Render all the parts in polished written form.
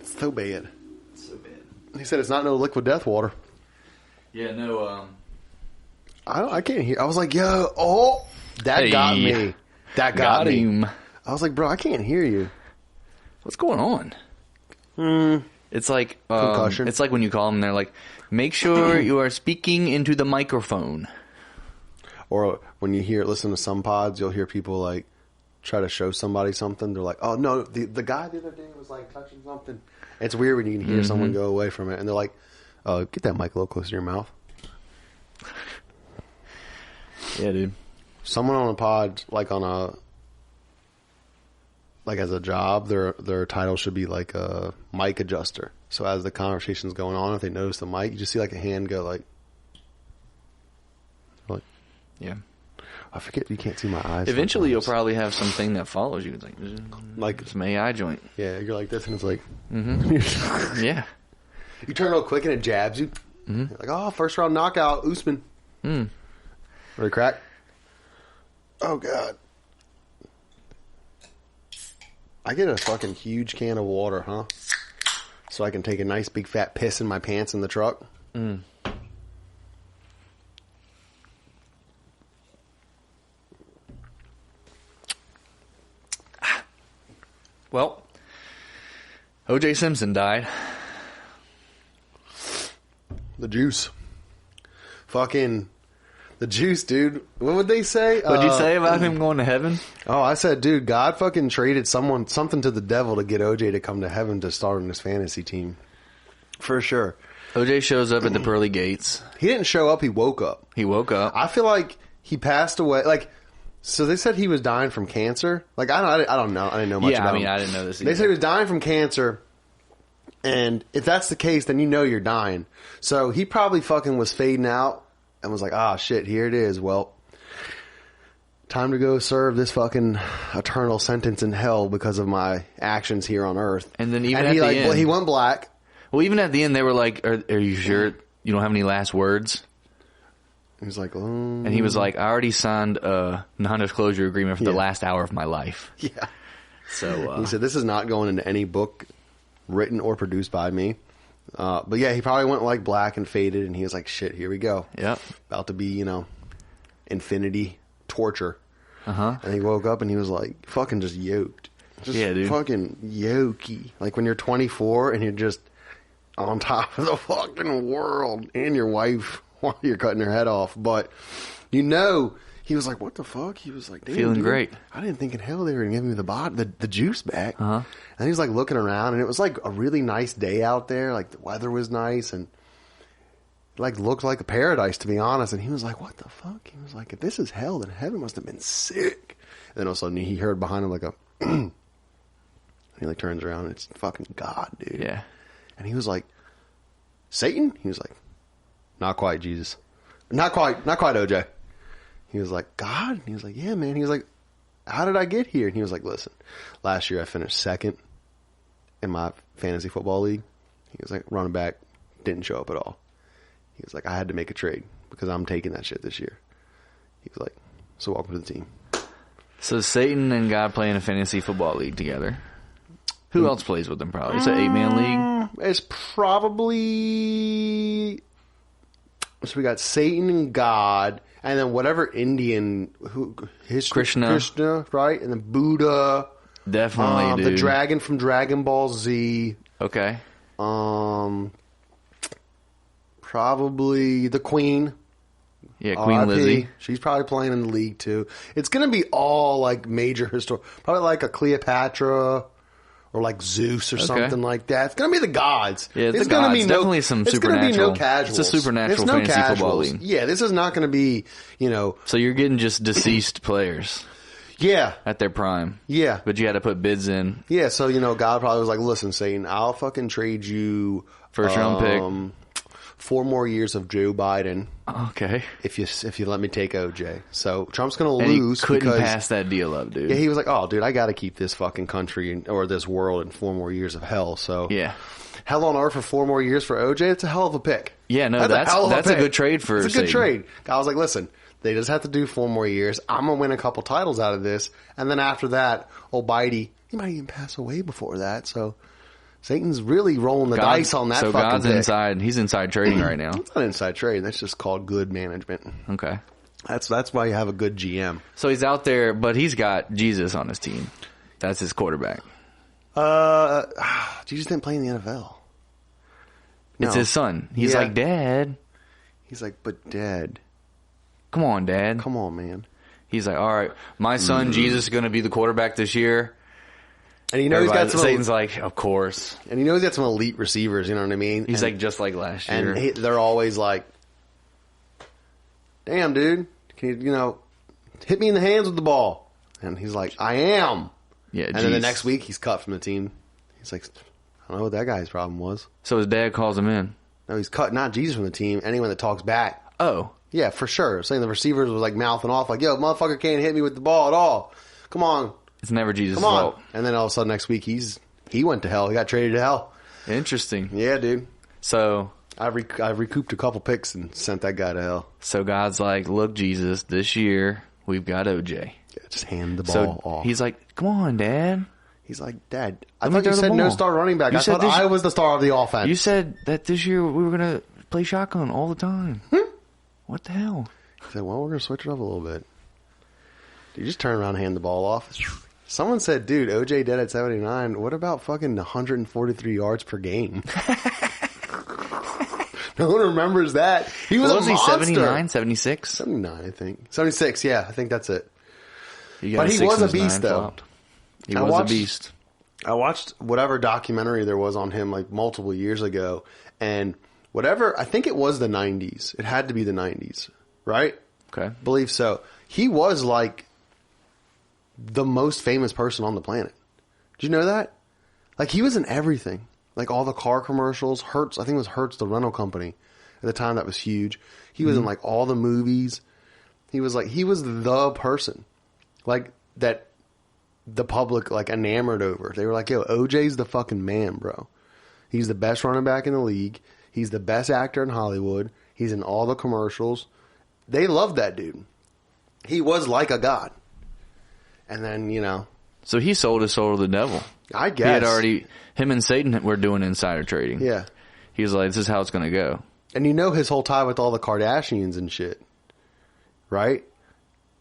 So bad. So bad. He said it's not no liquid death water. Yeah, no, I can't hear. I was like, yo, that got me. That got me. him. I was like, bro, I can't hear you. What's going on? It's like Concussion. it's like when you call them, and they're like, make sure you are speaking into the microphone. Or when you listen to some pods, you'll hear people like try to show somebody something. They're like, oh no, the guy the other day was like touching something. It's weird when you can hear someone go away from it, and they're like, get that mic a little closer to your mouth. Yeah, dude. Someone on a pod, like as a job, their title should be like a mic adjuster. So as the conversation's going on, if they notice the mic, you just see like a hand go like, yeah. I forget, you can't see my eyes. Eventually, sometimes. you'll probably have something that follows you. It's like some AI joint. Yeah, you're like this, and it's like, Yeah. you turn real quick and it jabs you. You're like, oh, first round knockout, Usman. Ready, crack? Oh God. I get a fucking huge can of water, huh? So I can take a nice big fat piss in my pants in the truck. Well, O.J. Simpson died. The juice. Fucking the juice, dude. What would they say? What'd you say about him going to heaven? Oh, I said, dude, God fucking traded something to the devil to get OJ to come to heaven to start on his fantasy team. For sure. O.J. shows up at the pearly gates. He didn't show up, he woke up. He woke up. I feel like he passed away. Like, so they said he was dying from cancer. Like, I don't know. I didn't know much about him. I didn't know this either. They said he was dying from cancer. And if that's the case, then you know you're dying. So he probably fucking was fading out and was like, shit, here it is. Well, time to go serve this fucking eternal sentence in hell because of my actions here on earth. And then even at the end, he went black. Well, even at the end, they were like, are you sure you don't have any last words? He was like, and he was like, I already signed a non-disclosure agreement for the last hour of my life. Yeah. So he said, this is not going into any book written or produced by me. But yeah, he probably went like black and faded, and he was like, shit, here we go. Yep. About to be, infinity torture. Uh-huh. And he woke up and he was like, fucking just yoked. Just dude. Fucking yokey. Like when you're 24 and you're just on top of the fucking world and your wife while you're cutting her head off. But, he was like, what the fuck? He was like, damn, feeling dude, great. I didn't think in hell they were going to give me the juice back. Uh-huh. And he was like looking around, and it was like a really nice day out there. Like the weather was nice, and it like looked like a paradise, to be honest. And he was like, what the fuck? He was like, if this is hell, then heaven must have been sick. And then all of a sudden he heard behind him like a and he like turns around, and it's fucking God, dude. Yeah. And he was like, Satan? He was like, not quite, Jesus. Not quite, OJ. He was like, God? And he was like, yeah, man. He was like, how did I get here? And he was like, listen, last year I finished second in my fantasy football league. He was like, running back, didn't show up at all. He was like, I had to make a trade because I'm taking that shit this year. He was like, so welcome to the team. So Satan and God play in a fantasy football league together. Who else plays with them probably? It's an 8-man league? It's probably... So we got Satan and God, and then whatever Indian... Krishna, right? And then Buddha. Definitely, dude. The dragon from Dragon Ball Z. Okay. Probably the Queen. Yeah, Queen Lizzie. She's probably playing in the league too. It's going to be all like major historical, probably like a Cleopatra or like Zeus or something like that. It's going to be the gods. Yeah, it's going to be definitely some supernatural. It's going to be no casuals. It's a supernatural fantasy football league. Yeah, this is not going to be, So you're getting just deceased players. Yeah. At their prime. Yeah. But you had to put bids in. Yeah, so, God probably was like, listen, Satan, I'll fucking trade you... First round pick. 4 more years of Joe Biden. Okay. If you let me take OJ. So Trump's going to lose. He couldn't pass that deal up, dude. Yeah, he was like, oh, dude, I got to keep this fucking country or this world in 4 more years of hell. So yeah. Hell on earth for 4 more years for OJ, it's a hell of a pick. Yeah, no, that's a good trade for It's a good trade. I was like, listen, they just have to do 4 more years. I'm going to win a couple titles out of this. And then after that, old Bidey, he might even pass away before that. So Satan's really rolling the dice on that. So God's inside. He's inside trading right now. It's not inside trading. That's just called good management. Okay. That's why you have a good GM. So he's out there, but he's got Jesus on his team. That's his quarterback. Jesus didn't play in the NFL. It's his son. He's like, Dad. He's like, but Dad. Come on, Dad. Come on, man. He's like, all right, my son Jesus is going to be the quarterback this year. And you know he's got some. Satan's like, of course. And you know he's got some elite receivers. You know what I mean? He's like just like last year. And they're always like, "Damn, dude, can you hit me in the hands with the ball?" And he's like, "I am." Yeah. And then the next week he's cut from the team. He's like, "I don't know what that guy's problem was." So his dad calls him in. No, he's cut not Jesus from the team. Anyone that talks back. Oh. Yeah, for sure. Saying the receivers was like mouthing off like, "Yo, motherfucker can't hit me with the ball at all. Come on." It's never Jesus' Come on. fault. And then all of a sudden next week he went to hell. He got traded to hell. Interesting. Yeah, dude. So I recouped a couple picks and sent that guy to hell. So God's like, look, Jesus, this year we've got OJ. Yeah, just hand the ball off. He's like, come on, Dad. He's like, Dad, I thought you said no star running back. I thought I was the star of the offense. You said that this year we were going to play shotgun all the time. What the hell? He said, well, we're going to switch it up a little bit. You just turn around and hand the ball off. Someone said, dude, OJ dead at 79. What about fucking 143 yards per game? No one remembers that. He was a monster. 79, 76? 79, I think. 76, yeah. I think that's it. But he was a beast, though. He was a beast. I watched whatever documentary there was on him like multiple years ago. And whatever, I think it was the 90s. It had to be the 90s, right? Okay. Believe so. He was like the most famous person on the planet. Did you know that? Like, he was in everything. Like, all the car commercials. Hertz, I think it was Hertz, the rental company. At the time, that was huge. He was in, like, all the movies. He was the person. Like, that the public, like, enamored over. They were like, yo, OJ's the fucking man, bro. He's the best running back in the league. He's the best actor in Hollywood. He's in all the commercials. They loved that dude. He was like a god. And then, So he sold his soul to the devil. I guess. He had him and Satan were doing insider trading. Yeah. He was like, this is how it's going to go. And his whole tie with all the Kardashians and shit. Right?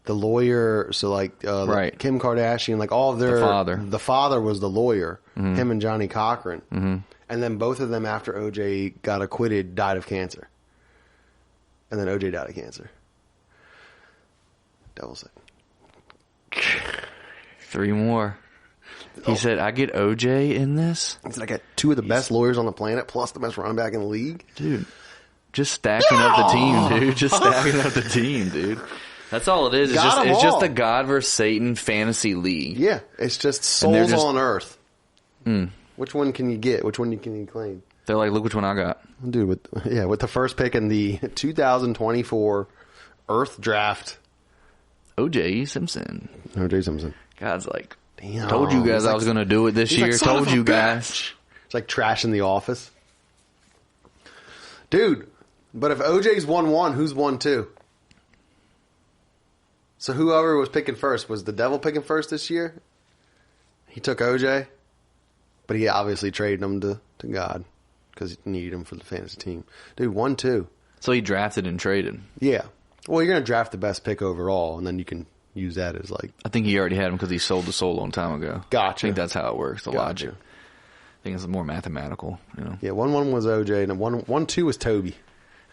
The lawyer, so like right. Kim Kardashian, like all of their... The father. The father was the lawyer. Mm-hmm. Him and Johnny Cochran. Mm-hmm. And then both of them, after OJ got acquitted, died of cancer. And then OJ died of cancer. Devil's it. 3 more. He said, I get OJ in this? He said, I got 2 of the best lawyers on the planet, plus the best running back in the league. Dude, just stacking up the team, dude. Just stacking up the team, dude. That's all it is. It's just a God versus Satan fantasy league. Yeah, it's just souls on earth. Which one can you get? Which one can you claim? They're like, look which one I got. Dude, with the first pick in the 2024 Earth Draft. O.J. Simpson. O.J. Simpson. God's like, damn. Told you guys I was going to do it this year. Like, told you guys. It's like trash in the office. Dude, but if OJ's won 1, who's won 2? So whoever was picking first, was the devil picking first this year? He took OJ, but he obviously traded him to God because he needed him for the fantasy team. Dude, 1-2. So he drafted and traded. Yeah. Well, you're going to draft the best pick overall, and then you can use that as like... I think he already had him because he sold the soul a long time ago. Gotcha. I think that's how it works, the logic. I think it's more mathematical, Yeah, 1-1 was OJ, and 1-2 was Toby.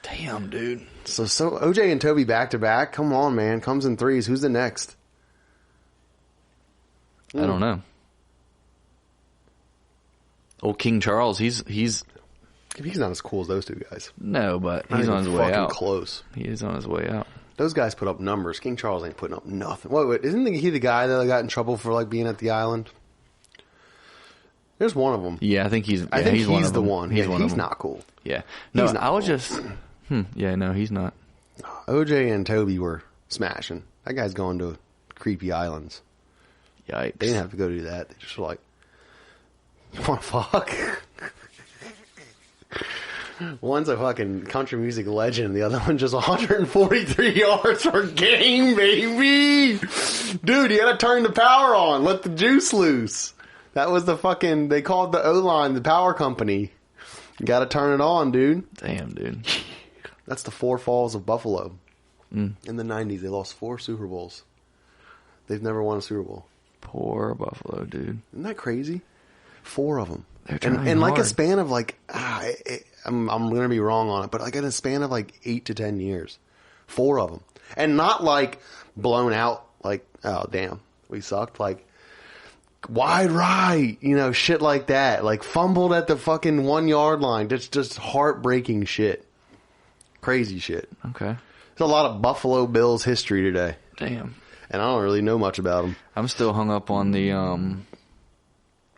Damn, dude. So OJ and Toby back-to-back? Come on, man. Comes in threes. Who's the next? I don't know. Old King Charles, he's not as cool as those 2 guys. No, but he's on his way out. Close. He is on his way out. Those guys put up numbers. King Charles ain't putting up nothing. Wait, isn't he the guy that got in trouble for like being at the island? There's one of them. Yeah, I think he's. I think he's the one. He's not cool. Yeah, no, I was just. Yeah, no, he's not. OJ and Toby were smashing. That guy's going to creepy islands. Yikes! They didn't have to go do that. They just were like, "You want to fuck?" One's a fucking country music legend. The other one just 143 yards per game, baby. Dude, you gotta turn the power on. Let the juice loose. That was the fucking... They called the O-line the power company. You got to turn it on, dude. Damn, dude. That's the four falls of Buffalo. In the 90s, they lost 4 Super Bowls. They've never won a Super Bowl. Poor Buffalo, dude. Isn't that crazy? 4 of them. They're trying and like hard. a span of like... I'm going to be wrong on it, but like in a span of like 8 to 10 years. 4 of them. And not like blown out like, oh, damn, we sucked. Like, wide right, you know, shit like that. Like, fumbled at the fucking 1 yard line. Just heartbreaking shit. Crazy shit. Okay. There's a lot of Buffalo Bills history today. Damn. And I don't really know much about them. I'm still hung up on the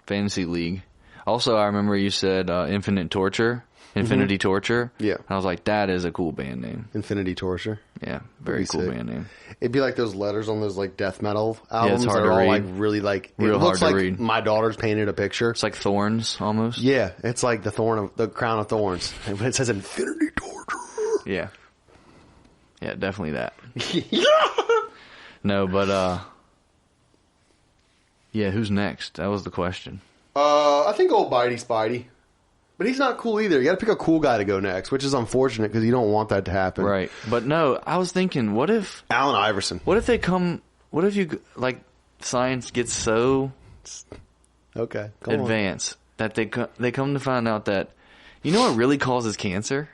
fantasy league. Also, I remember you said Infinity Torture. Yeah. And I was like, that is a cool band name. Infinity Torture. Yeah, very cool band name. It'd be like those letters on those like death metal albums. it's hard that to are all read. like really like... Real it looks hard to like read. my daughter's painted a picture. It's like Thorns, almost. Yeah, it's like the crown of thorns. But it says Infinity Torture. Yeah. Yeah, definitely that. No, but, yeah, who's next? That was the question. I think old Bitey Spidey. But he's not cool either. You gotta pick a cool guy to go next, which is unfortunate because you don't want that to happen. Right. But no, I was thinking, what if Allen Iverson. what if you, like, science gets so Okay, come on. advanced that they come to find out that, you know what really causes cancer?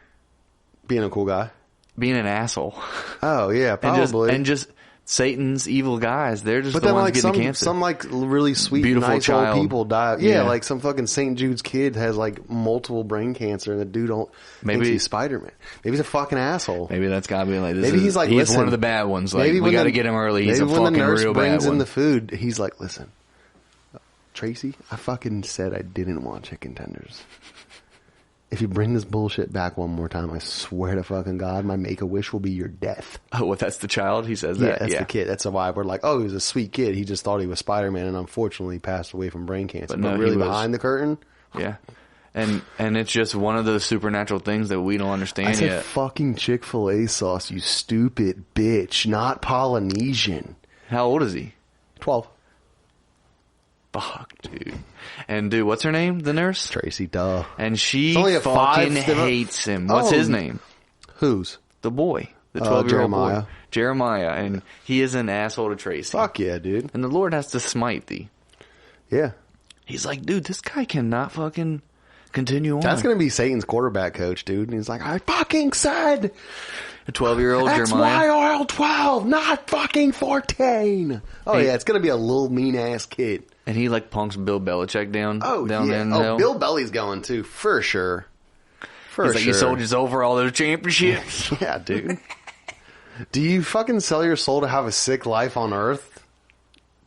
Being a cool guy. Being an asshole. Oh, yeah, probably. And just Satan's evil guys. They're just but the then, ones like, getting the cancer. some like really sweet, Beautiful nice child. old people die. Yeah. Yeah, like some fucking St. Jude's kid has like multiple brain cancer, and the dude thinks he's Spider-Man. Maybe he's a fucking asshole. Maybe that's gotta be like this. Maybe he's like, he's listen, one of the bad ones. Like, maybe we gotta get him early. He's a maybe when fucking the nurse real bad brings one. in the food, he's like, listen, Tracy, I fucking said I didn't want chicken tenders. If you bring this bullshit back one more time, I swear to fucking God, my make-a-wish will be your death. Oh, what? That's the child? He says Yeah, that? that's the kid. That's why we're like, oh, he was a sweet kid. He just thought he was Spider-Man, and unfortunately passed away from brain cancer. But no, really he was- behind the curtain, Yeah. And it's just one of those supernatural things that we don't understand I said yet. fucking Chick-fil-A sauce, you stupid bitch, not Polynesian. How old is he? 12. Fuck, dude. And dude, what's her name? The nurse? Tracy, duh. And she It's only a fucking 5 hates him. What's his name? Whose? The boy. The 12-year-old Jeremiah. boy. Jeremiah. And he is an asshole to Tracy. Fuck yeah, dude. And the Lord has to smite thee. Yeah. He's like, dude, this guy cannot fucking continue on. That's going to be Satan's quarterback coach, dude. And he's like, I fucking said A 12-year-old that's Jeremiah. why oil 12, not fucking 14. Oh, Hey. yeah, it's going to be a little mean-ass kid. And he like punks Bill Belichick down Oh, there yeah. in the Oh, hill. Bill Belly's going, too, for sure. For He's sure. like, you soldiers over all those championships. Yeah, dude. Do you fucking sell your soul to have a sick life on earth?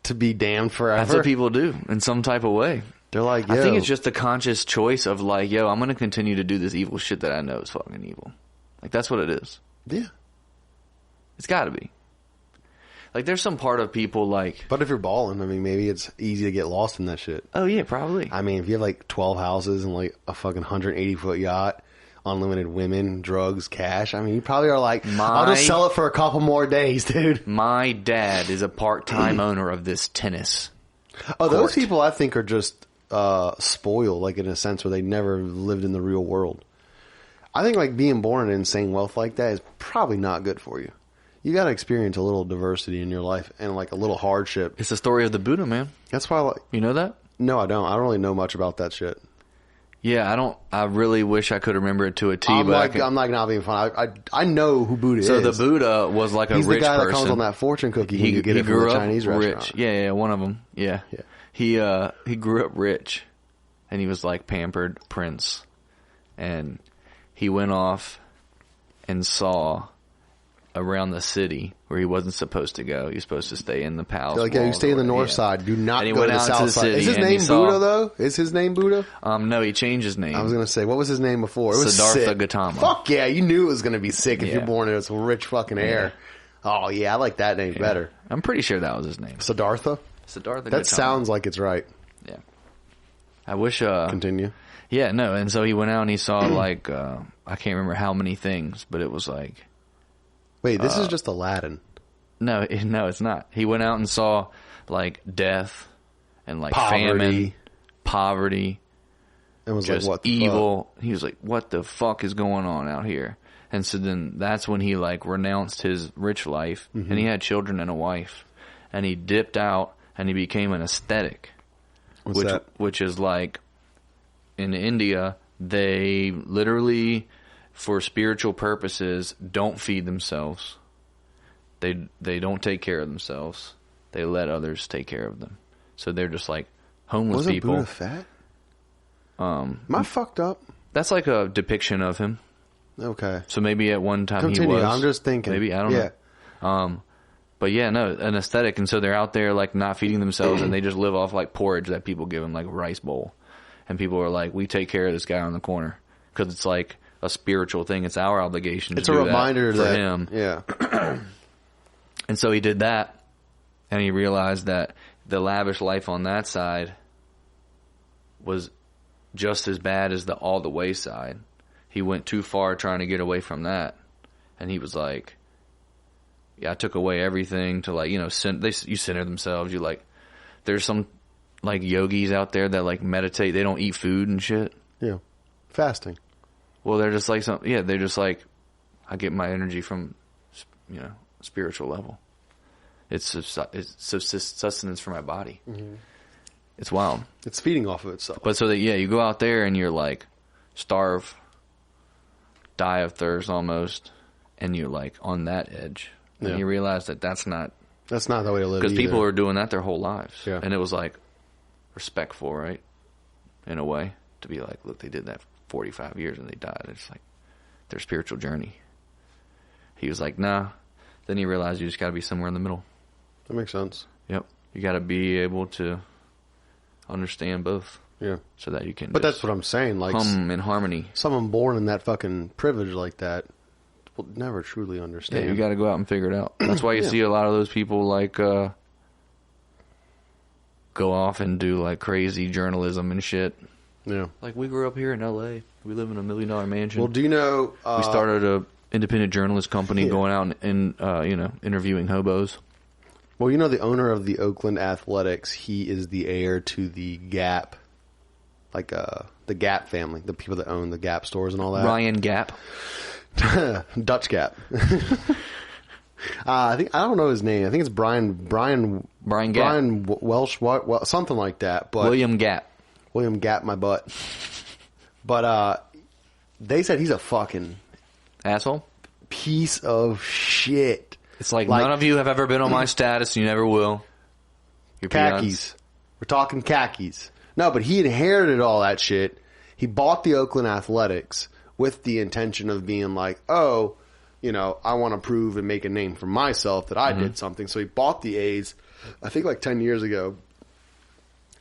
To be damned forever? That's what people do in some type of way. They're like, yo. I think it's just a conscious choice of like, yo, I'm going to continue to do this evil shit that I know is fucking evil. Like, that's what it is. Yeah. It's got to be. Like, there's some part of people like, But if you're balling, I mean, maybe it's easy to get lost in that shit. oh yeah, probably. I mean, if you have like 12 houses and like a fucking 180-foot yacht, unlimited women, drugs, cash, I mean, you probably are like, I'll just sell it for a couple more days, dude. My dad is a part-time owner of this tennis. Oh, those court. people I think are just spoiled, like in a sense where they never lived in the real world. I think like being born in insane wealth like that is probably not good for you. You got to experience a little diversity in your life and like a little hardship. It's the story of the Buddha, man. That's why, like, You know that? no, I don't. I don't really know much about that shit. Yeah, I don't. I really wish I could remember it to a T. I'm but I like, can, I'm like not being funny. I know who Buddha so is. the Buddha was like a He's rich the guy person. that comes on that fortune cookie when you get he it from grew the up Chinese rich. restaurant. Yeah, one of them. Yeah. Yeah. He grew up rich, and he was like pampered prince, and he went off and saw around the city where he wasn't supposed to go. He was supposed to stay in the palace. Like, yeah, you walls stay in or the north yeah. side. Do not And he go went to the out into south the side. city Is his and he name saw- Buddha, though? Is his name Buddha? No, he changed his name. I was going to say, what was his name before? It was Siddhartha sick. Gautama. Fuck yeah, you knew it was going to be sick if Yeah. you're born in some rich fucking air. Oh, yeah, I like that name better. I'm pretty sure that was his name. Siddhartha? Siddhartha That Gautama. sounds like it's right. Yeah. I wish. Continue. Yeah, no, and so he went out and he saw like I can't remember how many things, but it was like Wait, this is just Aladdin. no, it's not. He went out and saw like death and like Poverty. famine, poverty, And was just like, what the evil. He was like, what the fuck is going on out here? And so then that's when he like renounced his rich life, and he had children and a wife, and he dipped out and he became an ascetic. What's that? Which is like in India, they literally, for spiritual purposes, don't feed themselves. They don't take care of themselves. They let others take care of them. So they're just like homeless Wasn't people. Buddha fat? Am I fucked up? That's like a depiction of him. Okay. So maybe at one time Continue. he was. I'm just thinking. Maybe, I don't know. But yeah, no, an aesthetic. And so they're out there like not feeding themselves, and they just live off like porridge that people give them, like a rice bowl. And people are like, we take care of this guy on the corner because it's like a spiritual thing. It's our obligation. It's to a do reminder that for him. Yeah. And so he did that, and he realized that the lavish life on that side was just as bad as all the way side. He went too far trying to get away from that, and he was like, yeah, I took away everything to like, you know, you center themselves. You like, there's some like yogis out there that like meditate. They don't eat food and shit. Yeah. Fasting. Well, they're just like they're just like, I get my energy from, you know, spiritual level. It's sustenance for my body. Mm-hmm. It's wild. It's feeding off of itself. But so that, yeah, you go out there and you're like, starve, die of thirst almost, and you're like on that edge. And you realize that that's not the way to live. Because people are doing that their whole lives. Yeah. And it was like respectful, right? In a way, to be like, look, they did that for 45 years and they died. It's like their spiritual journey. He was like, nah. Then he realized you just got to be somewhere in the middle. That makes sense. Yep. You got to be able to understand both. Yeah. So that you can But that's what I'm saying. Like, hum in harmony. Someone born in that fucking privilege like that will never truly understand. Yeah, you got to go out and figure it out. That's why you see a lot of those people like go off and do like crazy journalism and shit. Yeah. Like, we grew up here in L.A. We live in $1 million mansion. Well, do you know... we started a independent journalist company going out and you know, interviewing hobos. Well, you know the owner of the Oakland Athletics, he is the heir to the Gap, like the Gap family, the people that own the Gap stores and all that. Ryan Gap. Dutch Gap. I don't know his name. I think it's Brian Gap. Brian Welsh, something like that. But William Gap, my butt. But they said he's a fucking asshole, piece of shit. It's like none of you have ever been on my status, and you never will. You're khakis. peons. We're talking khakis. No, but he inherited all that shit. He bought the Oakland Athletics with the intention of being like, oh, you know, I want to prove and make a name for myself that I did something. So he bought the A's, I think like 10 years ago.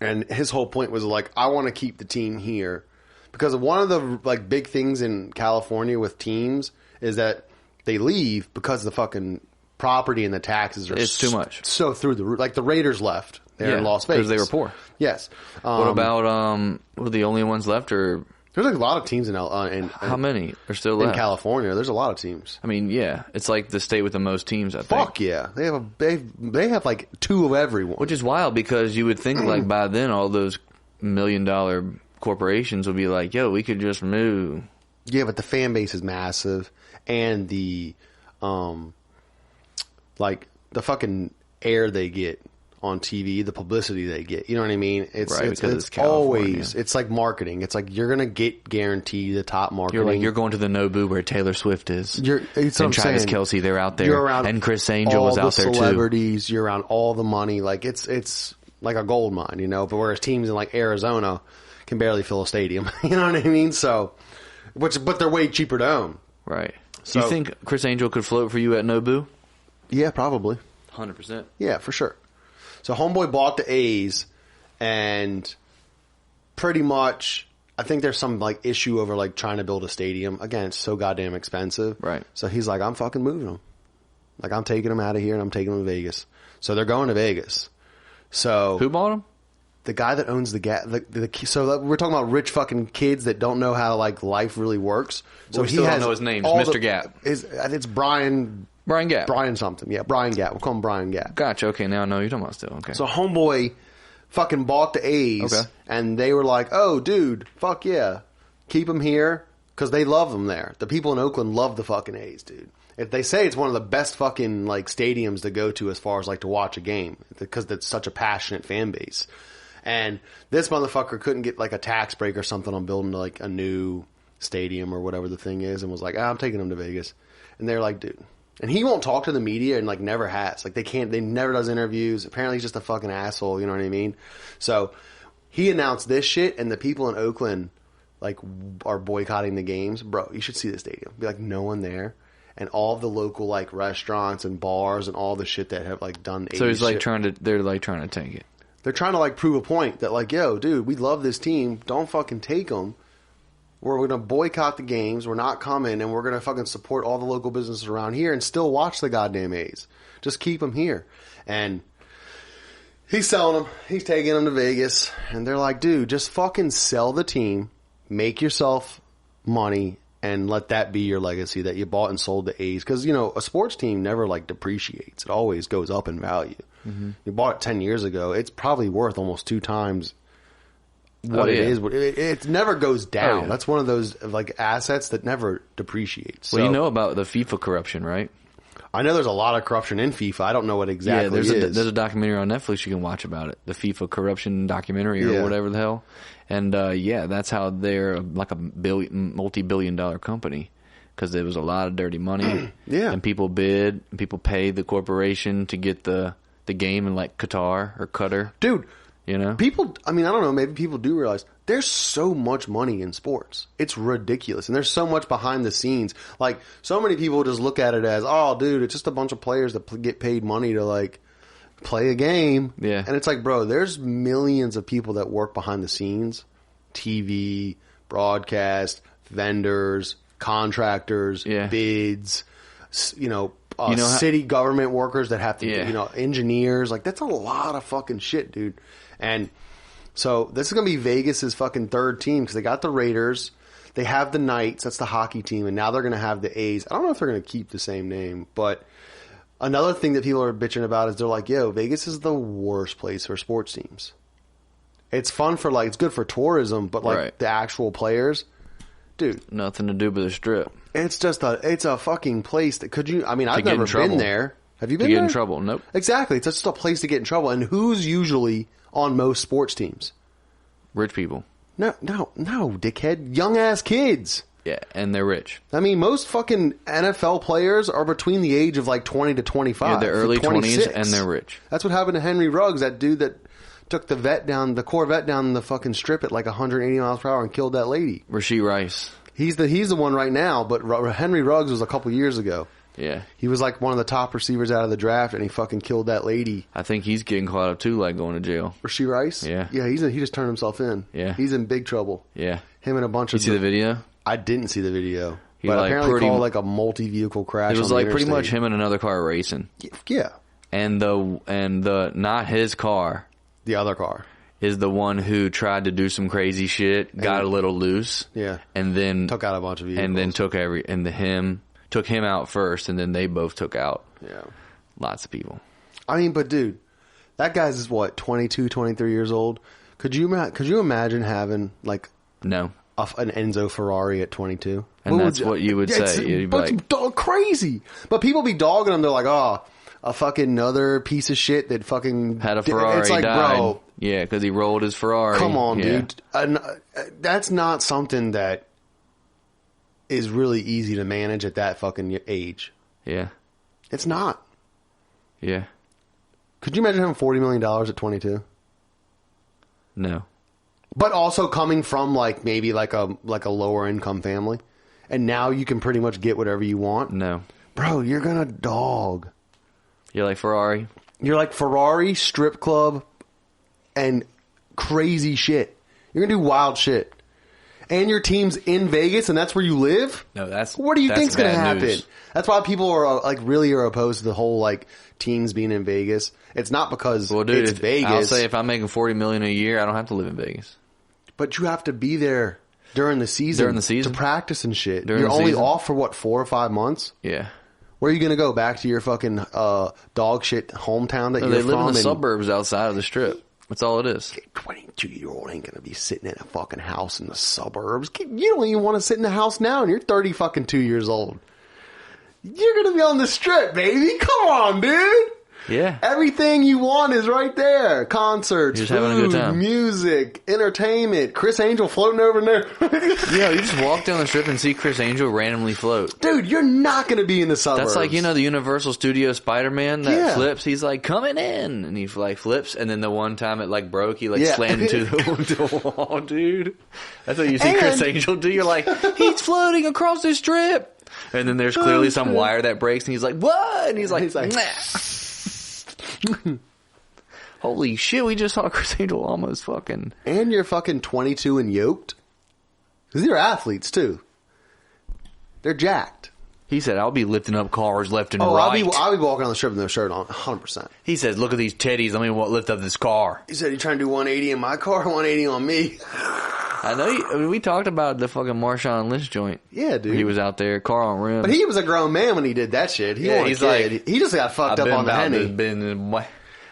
And his whole point was like, I want to keep the team here. Because one of the like big things in California with teams is that they leave because the fucking property and the taxes are too much. So through the roof. Like the Raiders left. They're in Las Vegas. Because they were poor. Yes. What about, were the only ones left, or... There's like a lot of teams in how many are still left? In California, there's a lot of teams. I mean, yeah. It's like the state with the most teams, I think. Fuck yeah. They have like two of everyone. Which is wild, because you would think like by then all those $1 million corporations would be like, yo, we could just move. Yeah, but the fan base is massive, and the like the fucking air they get on TV, the publicity they get. You know what I mean? It's always, it's like marketing. It's like you're gonna get guaranteed the top marketing. You're going to the Nobu where Taylor Swift is. It's and Travis Kelce, they're out there. You're around and Chris Angel was out there too. All the celebrities, you're around all the money. Like it's like a gold mine, you know. But whereas teams in like Arizona can barely fill a stadium. You know what I mean? So, but they're way cheaper to own. Right. So, do you think Chris Angel could float for you at Nobu? Yeah, probably. 100%. Yeah, for sure. So Homeboy bought the A's, and pretty much, I think there's some like issue over like trying to build a stadium. Again, it's so goddamn expensive. Right. So he's like, I'm fucking moving them. Like, I'm taking them out of here and I'm taking them to Vegas. So they're going to Vegas. So who bought them? The guy that owns the so we're talking about rich fucking kids that don't know how like life really works. So we still don't know his name. It's Mr. Gap. It's Brian Gap. Brian something. Yeah, Brian Gap. We'll call him Brian Gap. Gotcha. Okay, now I know you're talking about still. Okay. So Homeboy fucking bought the A's, Okay. and they were like, "Oh, dude, fuck yeah, keep them here," because they love them there. The people in Oakland love the fucking A's, dude. If they say it's one of the best fucking like stadiums to go to as far as like to watch a game, because it's such a passionate fan base. And this motherfucker couldn't get like a tax break or something on building like a new stadium or whatever the thing is, and was like, I'm taking him to Vegas. And they're like, dude. And he won't talk to the media and like never has. Like they never does interviews. Apparently he's just a fucking asshole, you know what I mean? So he announced this shit, and the people in Oakland like are boycotting the games. Bro, you should see the stadium. Be like no one there. And all of the local like restaurants and bars and all the shit that have like done. So he's like shit. they're like trying to tank it. They're trying to like prove a point that like, yo, dude, we love this team. Don't fucking take them. We're going to boycott the games. We're not coming, and we're going to fucking support all the local businesses around here and still watch the goddamn A's. Just keep them here. And he's selling them. He's taking them to Vegas, and they're like, dude, just fucking sell the team, make yourself money, and let that be your legacy that you bought and sold the A's. Because, you know, a sports team never like depreciates. It always goes up in value. Mm-hmm. You bought it 10 years ago. It's probably worth almost 2 times what it is. It never goes down. Oh, yeah. That's one of those like assets that never depreciates. Well, you know about the FIFA corruption, right? I know there's a lot of corruption in FIFA. I don't know what exactly there's a documentary on Netflix you can watch about it. The FIFA corruption documentary or whatever the hell. And that's how they're like a multi-billion-dollar company. Because there was a lot of dirty money. And people bid, and people pay the corporation to get the game in like Qatar or Qatar. Dude, you know? People, I mean, I don't know, maybe people do realize there's so much money in sports. It's ridiculous. And there's so much behind the scenes. Like, so many people just look at it as, oh, dude, it's just a bunch of players that get paid money to like play a game. Yeah. And it's like, bro, there's millions of people that work behind the scenes. TV, broadcast, vendors, contractors, bids, city government workers that have to, engineers. Like, that's a lot of fucking shit, dude. And so this is going to be Vegas's fucking third team because they got the Raiders. They have the Knights. That's the hockey team. And now they're going to have the A's. I don't know if they're going to keep the same name. But another thing that people are bitching about is they're like, yo, Vegas is the worst place for sports teams. It's fun for like, it's good for tourism, but like the actual players, dude. Nothing to do but the strip. It's just it's a fucking place that I've never been there. Have you been there? To get in trouble. Nope. Exactly. It's just a place to get in trouble. And who's usually on most sports teams? Rich people. No, dickhead. Young ass kids. Yeah, and they're rich. I mean, most fucking NFL players are between the age of like 20 to 25. Yeah, they're early 20s and they're rich. That's what happened to Henry Ruggs, that dude that took the Corvette down the fucking strip at like 180 miles per hour and killed that lady. Rasheed Rice. He's the one right now, but Henry Ruggs was a couple years ago. Yeah. He was like one of the top receivers out of the draft, and he fucking killed that lady. I think he's getting caught up too, like going to jail. Rasheed Rice? Yeah. Yeah, he just turned himself in. Yeah. He's in big trouble. Yeah. Him and a bunch of... You see the video? I didn't see the video. He but like apparently called like a multi-vehicle crash. It was like pretty much him and another car racing. Yeah. And the not his car. The other car. Is the one who tried to do some crazy shit, got a little loose. Yeah. And then... took out a bunch of vehicles. And then took him out first, and then they both took out lots of people. I mean, but dude, that guy's is what, 22, 23 years old? Could you imagine having like an Enzo Ferrari at 22? And that's what you would say. You'd be like, crazy. But people be dogging him. They're like, oh, a fucking another piece of shit that fucking had a Ferrari. It's like, died. Bro, yeah, because he rolled his Ferrari. Come on, dude. That's not something that is really easy to manage at that fucking age. Yeah. It's not. Yeah. Could you imagine having $40 million at 22? No. But also coming from like maybe like a lower income family, and now you can pretty much get whatever you want. No. Bro, you're gonna dog. You're like Ferrari? You're like Ferrari, strip club, and crazy shit. You're gonna do wild shit. And your team's in Vegas, and that's where you live? No, what do you think's going to happen? News. That's why people are like really are opposed to the whole like teams being in Vegas. It's not because it's Vegas. I'll say if I'm making $40 million a year, I don't have to live in Vegas. But you have to be there during the season. To practice and shit. You're only off for what, 4 or 5 months? Yeah. Where are you going to go? Back to your fucking dog shit hometown that you're from? They live in the suburbs outside of the strip. That's all it is. 22-year-old ain't gonna be sitting in a fucking house in the suburbs. You don't even want to sit in a house now, and you're 2 years old. You're gonna be on the strip, baby. Come on, dude. Yeah. Everything you want is right there. Concerts, You're just food, having a good time. music, entertainment. Chris Angel floating over there. Yeah, you just walk down the strip and see Chris Angel randomly float. Dude, you're not going to be in the suburbs. That's like, the Universal Studio Spider-Man that Yeah. flips. He's like, coming in. And he like flips. And then the one time it like broke, he like Yeah. slammed into the wall, dude. That's what you see Chris Angel do. You're like, he's floating across the strip. And then there's clearly some wire that breaks and he's like, what? And he's like, nah. Holy shit, we just saw Chris Angel almost fucking... And you're fucking 22 and yoked. Because they're athletes, too. They're jacked. He said, I'll be lifting up cars left and Oh, right. I'll be walking on the strip with no shirt on, 100%. He says, look at these teddies. Let me lift up this car. He said, you trying to do 180 in my car, 180 on me? I know. We talked about the fucking Marshawn Lynch joint. Yeah, dude. He was out there, car on rim. But he was a grown man when he did that shit. He wasn't a kid. like, he just got fucked up on the Henny. Boy.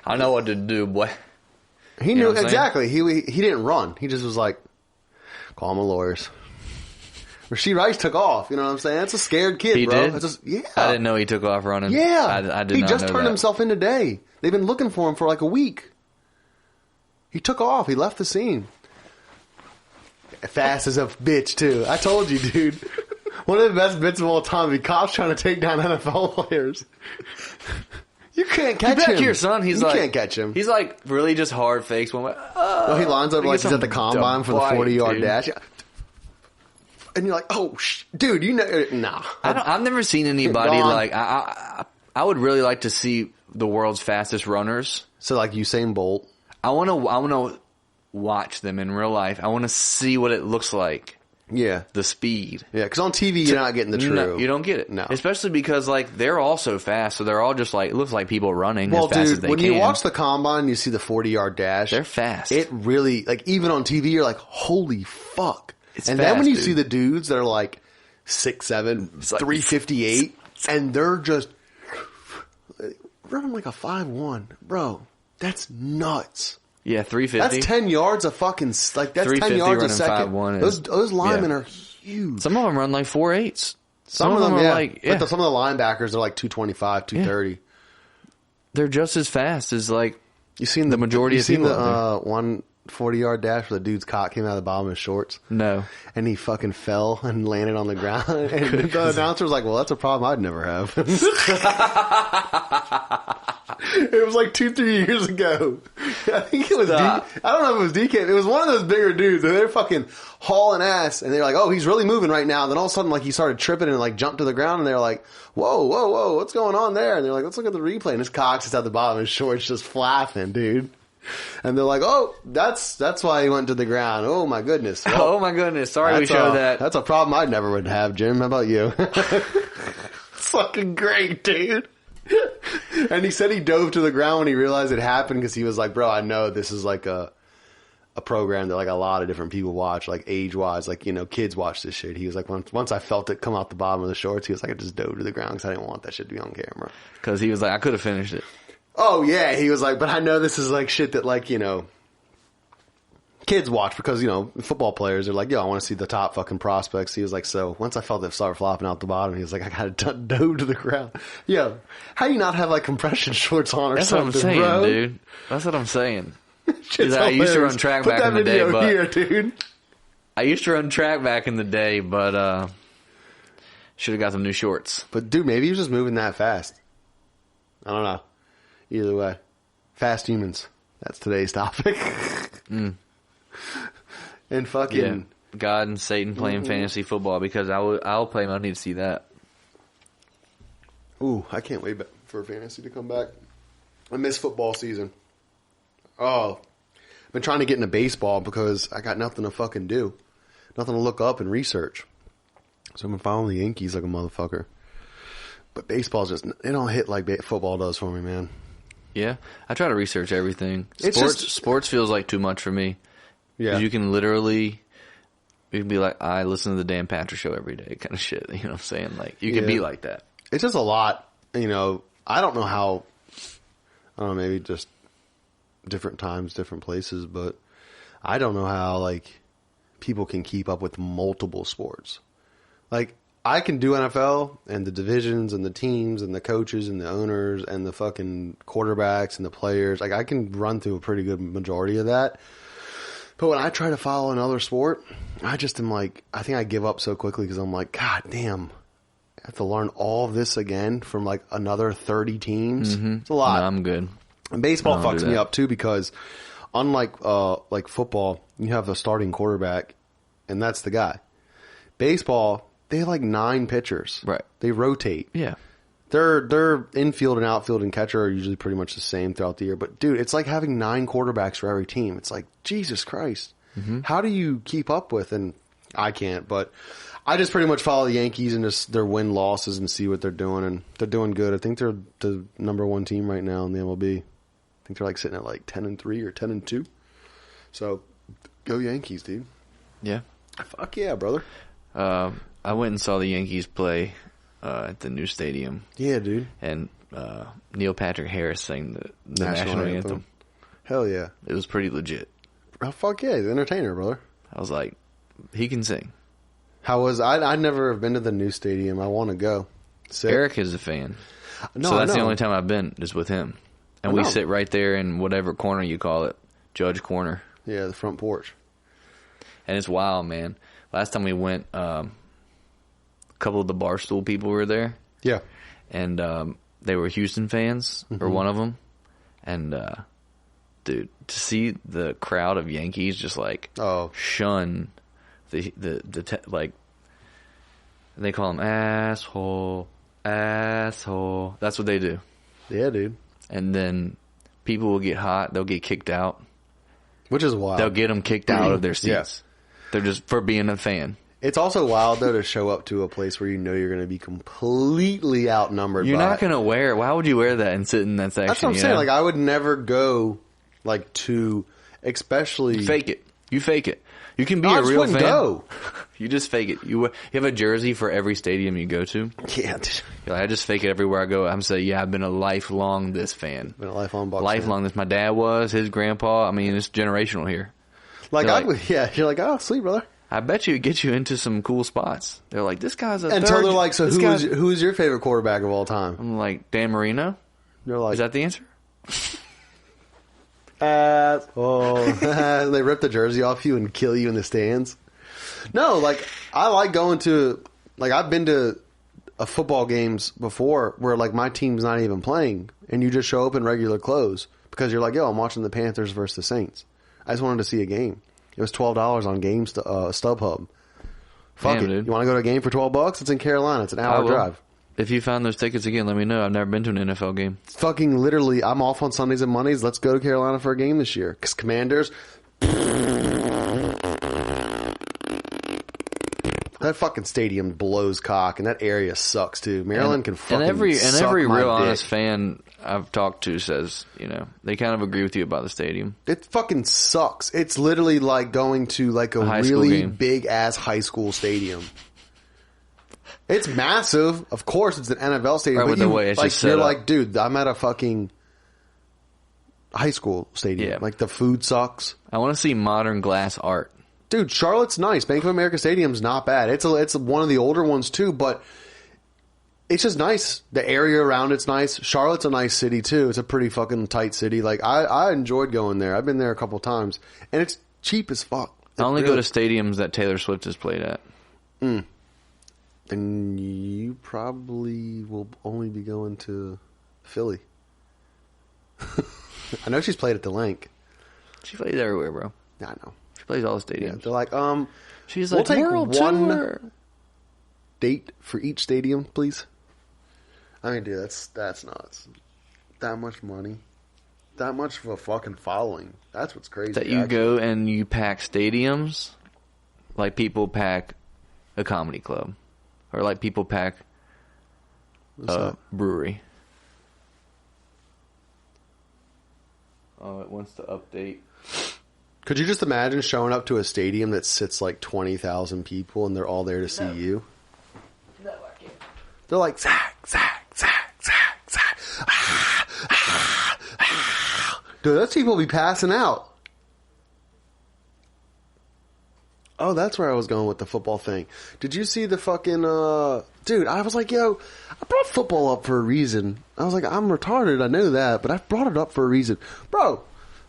I know what to do, boy. He knew exactly. He didn't run. He just was like, call my lawyers. Rasheed Rice took off. You know what I'm saying? That's a scared kid, He bro. did? Yeah. I didn't know he took off running. Yeah. I did not know He just turned that. himself in today. They've been looking for him for like a week. He took off. He left the scene. Fast as a bitch, too. I told you, dude. One of the best bits of all time. The cops trying to take down NFL players. You can't catch Get him. back here, son. You can't catch him. He's like really just hard fakes. One way. Well, he lines up like he's at the combine for the 40-yard dude. dash. And you're like, oh, dude, you know, nah. I've never seen anybody Gone. like, I would really like to see the world's fastest runners. So like Usain Bolt. I want to watch them in real life. I want to see what it looks like. Yeah. The speed. Yeah, because on TV you're not getting the true. No, you don't get it. No. Especially because like they're all so fast, so they're all just like, it looks like people running Well, as fast dude, as they when can. you watch the combine and you see the 40-yard dash, They're fast. It really, like, even on TV, you're like, holy fuck. It's and fast, then when you dude. see the dudes that are like 6'7", It's like- 358, and they're just running like a 5'1", bro, that's nuts. Yeah, 350. That's 10 yards a fucking, like, that's 10 350 yards a running second. 5'1" Those linemen yeah. are huge. Some of them run like 4.8s. Some of them, are yeah. like, yeah. But some of the linebackers are like 225, 230. They're just as fast as like You seen the majority of people. You seen the one 40-yard dash where the dude's cock came out of the bottom of his shorts? No. And he fucking fell and landed on the ground. And the announcer was like, well, that's a problem I'd never have. It was like 2-3 years ago. I think it was I don't know if it was DK. It was one of those bigger dudes. And they're fucking hauling ass. And they're like, oh, he's really moving right now. And then all of a sudden, like, he started tripping and like jumped to the ground. And they're like, whoa, whoa, whoa, what's going on there? And they're like, let's look at the replay. And his cock's just at the bottom of his shorts just flapping, dude. And they're like, oh, that's why he went to the ground. Oh, my goodness. Well, Oh my goodness. Sorry we showed that. That's a problem I never would have, Jim. How about you? It's fucking great, dude. And he said he dove to the ground when he realized it happened because he was like, bro, I know this is like a program that like a lot of different people watch, like age-wise, like, you know, kids watch this shit. He was like, once I felt it come out the bottom of the shorts, he was like, I just dove to the ground because I didn't want that shit to be on camera. Because he was like, I could have finished it. Oh, yeah. He was like, but I know this is like shit that like, you know, kids watch because, you know, football players are like, yo, I want to see the top fucking prospects. He was like, so once I felt it start flopping out the bottom, he was like, I got to dove to the ground. Yo, how do you not have like compression shorts on or That's something, what I'm saying, bro? dude. That's what I'm saying. Shit's I used to hilarious. run track Put back that in the day, video but here, dude. I used to run track back in the day, but should have got some new shorts. But dude, maybe he was just moving that fast. I don't know. Either way, fast humans. That's today's topic. And fucking Yeah. God and Satan playing fantasy football because I'll play him. I need to see that. ooh, I can't wait for fantasy to come back. I miss football season. Oh, I've been trying to get into baseball because I got nothing to fucking do, nothing to look up and research. So I've been following the Yankees like a motherfucker. But baseball's just, it don't hit like football does for me, man. Yeah, I try to research everything. It's Sports feels like too much for me. Yeah. You can be like, I listen to the Dan Patrick Show every day, kind of shit. You know what I'm saying? Like, you can be like that. It's just a lot, you know. I don't know how, I don't know, maybe just different times, different places, but I don't know how, like, people can keep up with multiple sports. Like, I can do NFL and the divisions and the teams and the coaches and the owners and the fucking quarterbacks and the players. Like, I can run through a pretty good majority of that. But when I try to follow another sport, I just am like, I think I give up so quickly because I'm like, God damn, I have to learn all of this again from like another 30 teams. Mm-hmm. It's a lot. No, I'm good. And baseball fucks me up too because unlike like football, you have the starting quarterback and that's the guy. Baseball, they have like 9 pitchers. Right. They rotate. Yeah. Their infield and outfield and catcher are usually pretty much the same throughout the year. But, dude, it's like having 9 quarterbacks for every team. It's like, Jesus Christ. Mm-hmm. How do you keep up with? And I can't, but I just pretty much follow the Yankees and just their win-losses and see what they're doing. And they're doing good. I think they're the number 1 team right now in the MLB. I think they're like sitting at like 10-3 or 10-2. So, go Yankees, dude. Yeah. Fuck yeah, brother. I went and saw the Yankees play at the new stadium. Yeah, dude. And Neil Patrick Harris sang the national anthem. Hell yeah. It was pretty legit. Oh, fuck yeah. He's an entertainer, brother. I was like, he can sing. I'd never have been to the new stadium. I want to go. Eric is a fan. No, so that's the only time I've been is with him. And we sit right there in whatever corner you call it. Judge corner. Yeah, the front porch. And it's wild, man. Last time we went, a couple of the Barstool people were there. Yeah. And they were Houston fans, or one of them. And, dude, to see the crowd of Yankees just, like, shun like, they call them asshole. That's what they do. Yeah, dude. And then people will get hot. They'll get kicked out. Which is wild. They'll get them kicked out of their seats. Yeah. They're just for being a fan. It's also wild, though, to show up to a place where you know you're going to be completely outnumbered. You're not going to wear it. Why would you wear that and sit in that section? That's what I'm saying. Like, I would never go, like, to, especially... Fake it. You fake it. You can be a real fan. Go. You just fake it. You have a jersey for every stadium you go to. Yeah. You're like, I just fake it everywhere I go. I'm saying, yeah, I've been a lifelong this fan. Been a lifelong Bucs fan. This. My dad was, his grandpa. I mean, it's generational here. Like, you're like, oh, sweet, brother. I bet you it gets you into some cool spots. They're like, this guy's Until they're like, so who's your favorite quarterback of all time? I'm like, Dan Marino? They're like, is that the answer? They rip the jersey off you and kill you in the stands. No, like, I like going to, like, I've been to football games before where, like, my team's not even playing and you just show up in regular clothes because you're like, yo, I'm watching the Panthers versus the Saints. I just wanted to see a game. It was $12 on games StubHub. Fuck it. Dude. You want to go to a game for $12? It's in Carolina. It's an hour drive. If you found those tickets again, let me know. I've never been to an NFL game. Fucking literally, I'm off on Sundays and Mondays. Let's go to Carolina for a game this year. Because Commanders... That fucking stadium blows cock, and that area sucks too. Maryland can fucking suck every my real dick. Honest fan I've talked to says, you know, they kind of agree with you about the stadium. It fucking sucks. It's literally like going to like a really big ass high school stadium. It's massive. Of course, it's an NFL stadium. Right, but the way it's like, just set you're up. like, dude, I'm at a fucking high school stadium. Yeah. Like the food sucks. I want to see modern glass art. Dude, Charlotte's nice. Bank of America Stadium's not bad. It's one of the older ones too, but it's just nice. The area around it's nice. Charlotte's a nice city too. It's a pretty fucking tight city. Like I enjoyed going there. I've been there a couple times, and it's cheap as fuck. I only go to stadiums that Taylor Swift has played at. And you probably will only be going to Philly. I know she's played at the Link. She plays everywhere, bro. Yeah, I know. She plays all the stadiums. Yeah, they're like, she's we'll like, take World one Tour. date for each stadium, please. I mean, dude, that's nuts. That much money, that much of a fucking following. That's what's crazy. That you go and you pack stadiums, like people pack a comedy club, or like people pack a brewery. Oh, it wants to update. Could you just imagine showing up to a stadium that sits like 20,000 people and they're all there to see you? No, I can't. They're like, Zach, Zach, Zach, Zach, Zach. Dude, those people be passing out. Oh, that's where I was going with the football thing. Did you see the fucking, dude, I was like, yo, I brought football up for a reason. I was like, I'm retarded, I know that, but I brought it up for a reason. Bro,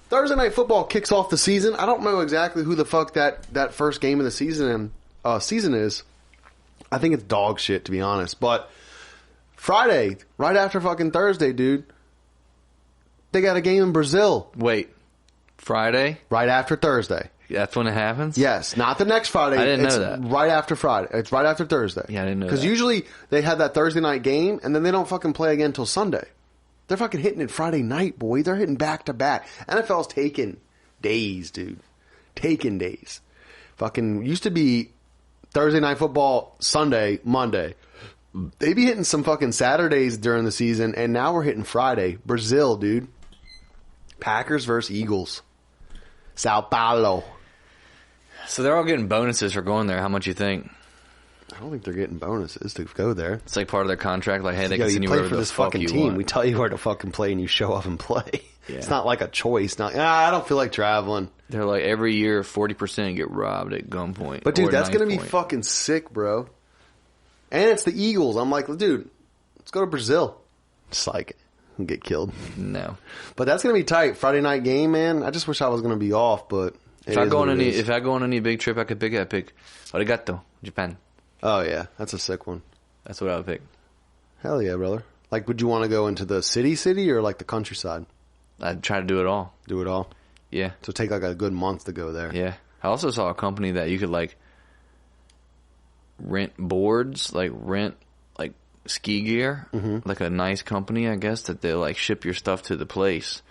Thursday Night Football kicks off the season. I don't know exactly who the fuck that first game of the season is. I think it's dog shit, to be honest. But Friday, right after fucking Thursday, dude, they got a game in Brazil. Wait, Friday? Right after Thursday. That's when it happens? Yes, not the next Friday. I didn't know that. Right after Friday. It's right after Thursday. Yeah, I didn't know that. Because usually they have that Thursday night game, and then they don't fucking play again until Sunday. They're fucking hitting it Friday night, boy. They're hitting back to back. NFL's taking days, dude. Taking days. Fucking used to be Thursday Night Football, Sunday, Monday. They be hitting some fucking Saturdays during the season, and now we're hitting Friday. Brazil, dude. Packers versus Eagles. Sao Paulo. So they're all getting bonuses for going there. How much you think? I don't think they're getting bonuses to go there. It's like part of their contract. Like, hey, they Yo, can send you you play wherever for the this fuck fucking you team. want. We tell you where to fucking play, and you show up and play. Yeah. It's not like a choice. Not, I don't feel like traveling. They're like, every year, 40% get robbed at gunpoint. But, dude, or that's going to be knife point. fucking sick, bro. And it's the Eagles. I'm like, dude, let's go to Brazil. It's like, we'll get killed. No. But that's going to be tight. Friday night game, man. I just wish I was going to be off, but If I go on any big trip I could pick, I'd pick Arigato, Japan. Oh, yeah. That's a sick one. That's what I would pick. Hell yeah, brother. Like, would you want to go into the city or like the countryside? I'd try to do it all. Do it all? Yeah. So take like a good month to go there. Yeah. I also saw a company that you could like rent boards, like rent like ski gear, like a nice company, I guess, that they like ship your stuff to the place.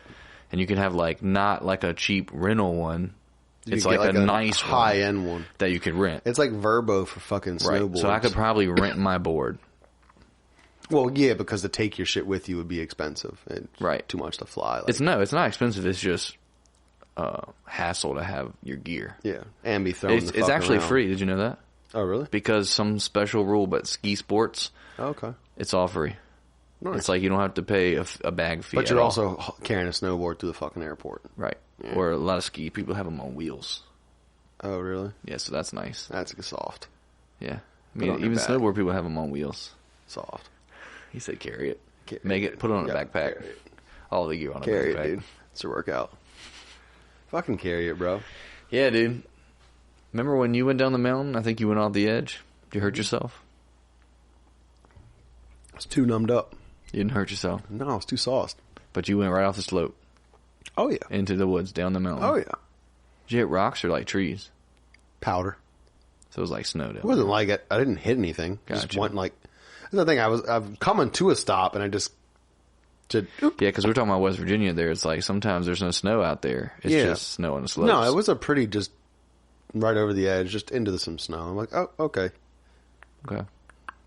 And you can have like not like a cheap rental one. It's like a nice high-end one that you could rent. It's like Verbo for fucking snowboards. Right. So I could probably rent my board. Well, yeah, because to take your shit with you would be expensive. It's right. Too much to fly. Like, It's not expensive. It's just hassle to have your gear. Yeah, and be thrown. It's actually free. Did you know that? Oh, really? Because some special rule, but ski sports, okay, it's all free. Nice. It's like you don't have to pay a bag fee. But you're at all. also carrying a snowboard through the fucking airport. Right. Yeah. Or a lot of ski people have them on wheels. Oh, really? Yeah, so that's nice. That's soft. Yeah. I Put it on mean, your even back. snowboard people have them on wheels. Soft. He said carry it. Make Put it on a backpack. Carry it. All the gear on a Carry backpack. it, dude. It's a workout. Fucking carry it, bro. Yeah, dude. Remember when you went down the mountain? I think you went off the edge. Did you hurt yourself? I was too numbed up. You didn't hurt yourself. No, I was too sauced. But you went right off the slope. Oh, yeah. Into the woods, down the mountain. Oh, yeah. Did you hit rocks or like trees? Powder. So it was like snow down It wasn't like it. I didn't hit anything. Just Gotcha. went like. That's the thing. I'm coming to a stop, and I just. Yeah, because we're talking about West Virginia there. It's like sometimes there's no snow out there. It's just snow on the slopes. No, it was a pretty just right over the edge, just into some snow. I'm like, oh, okay. Okay.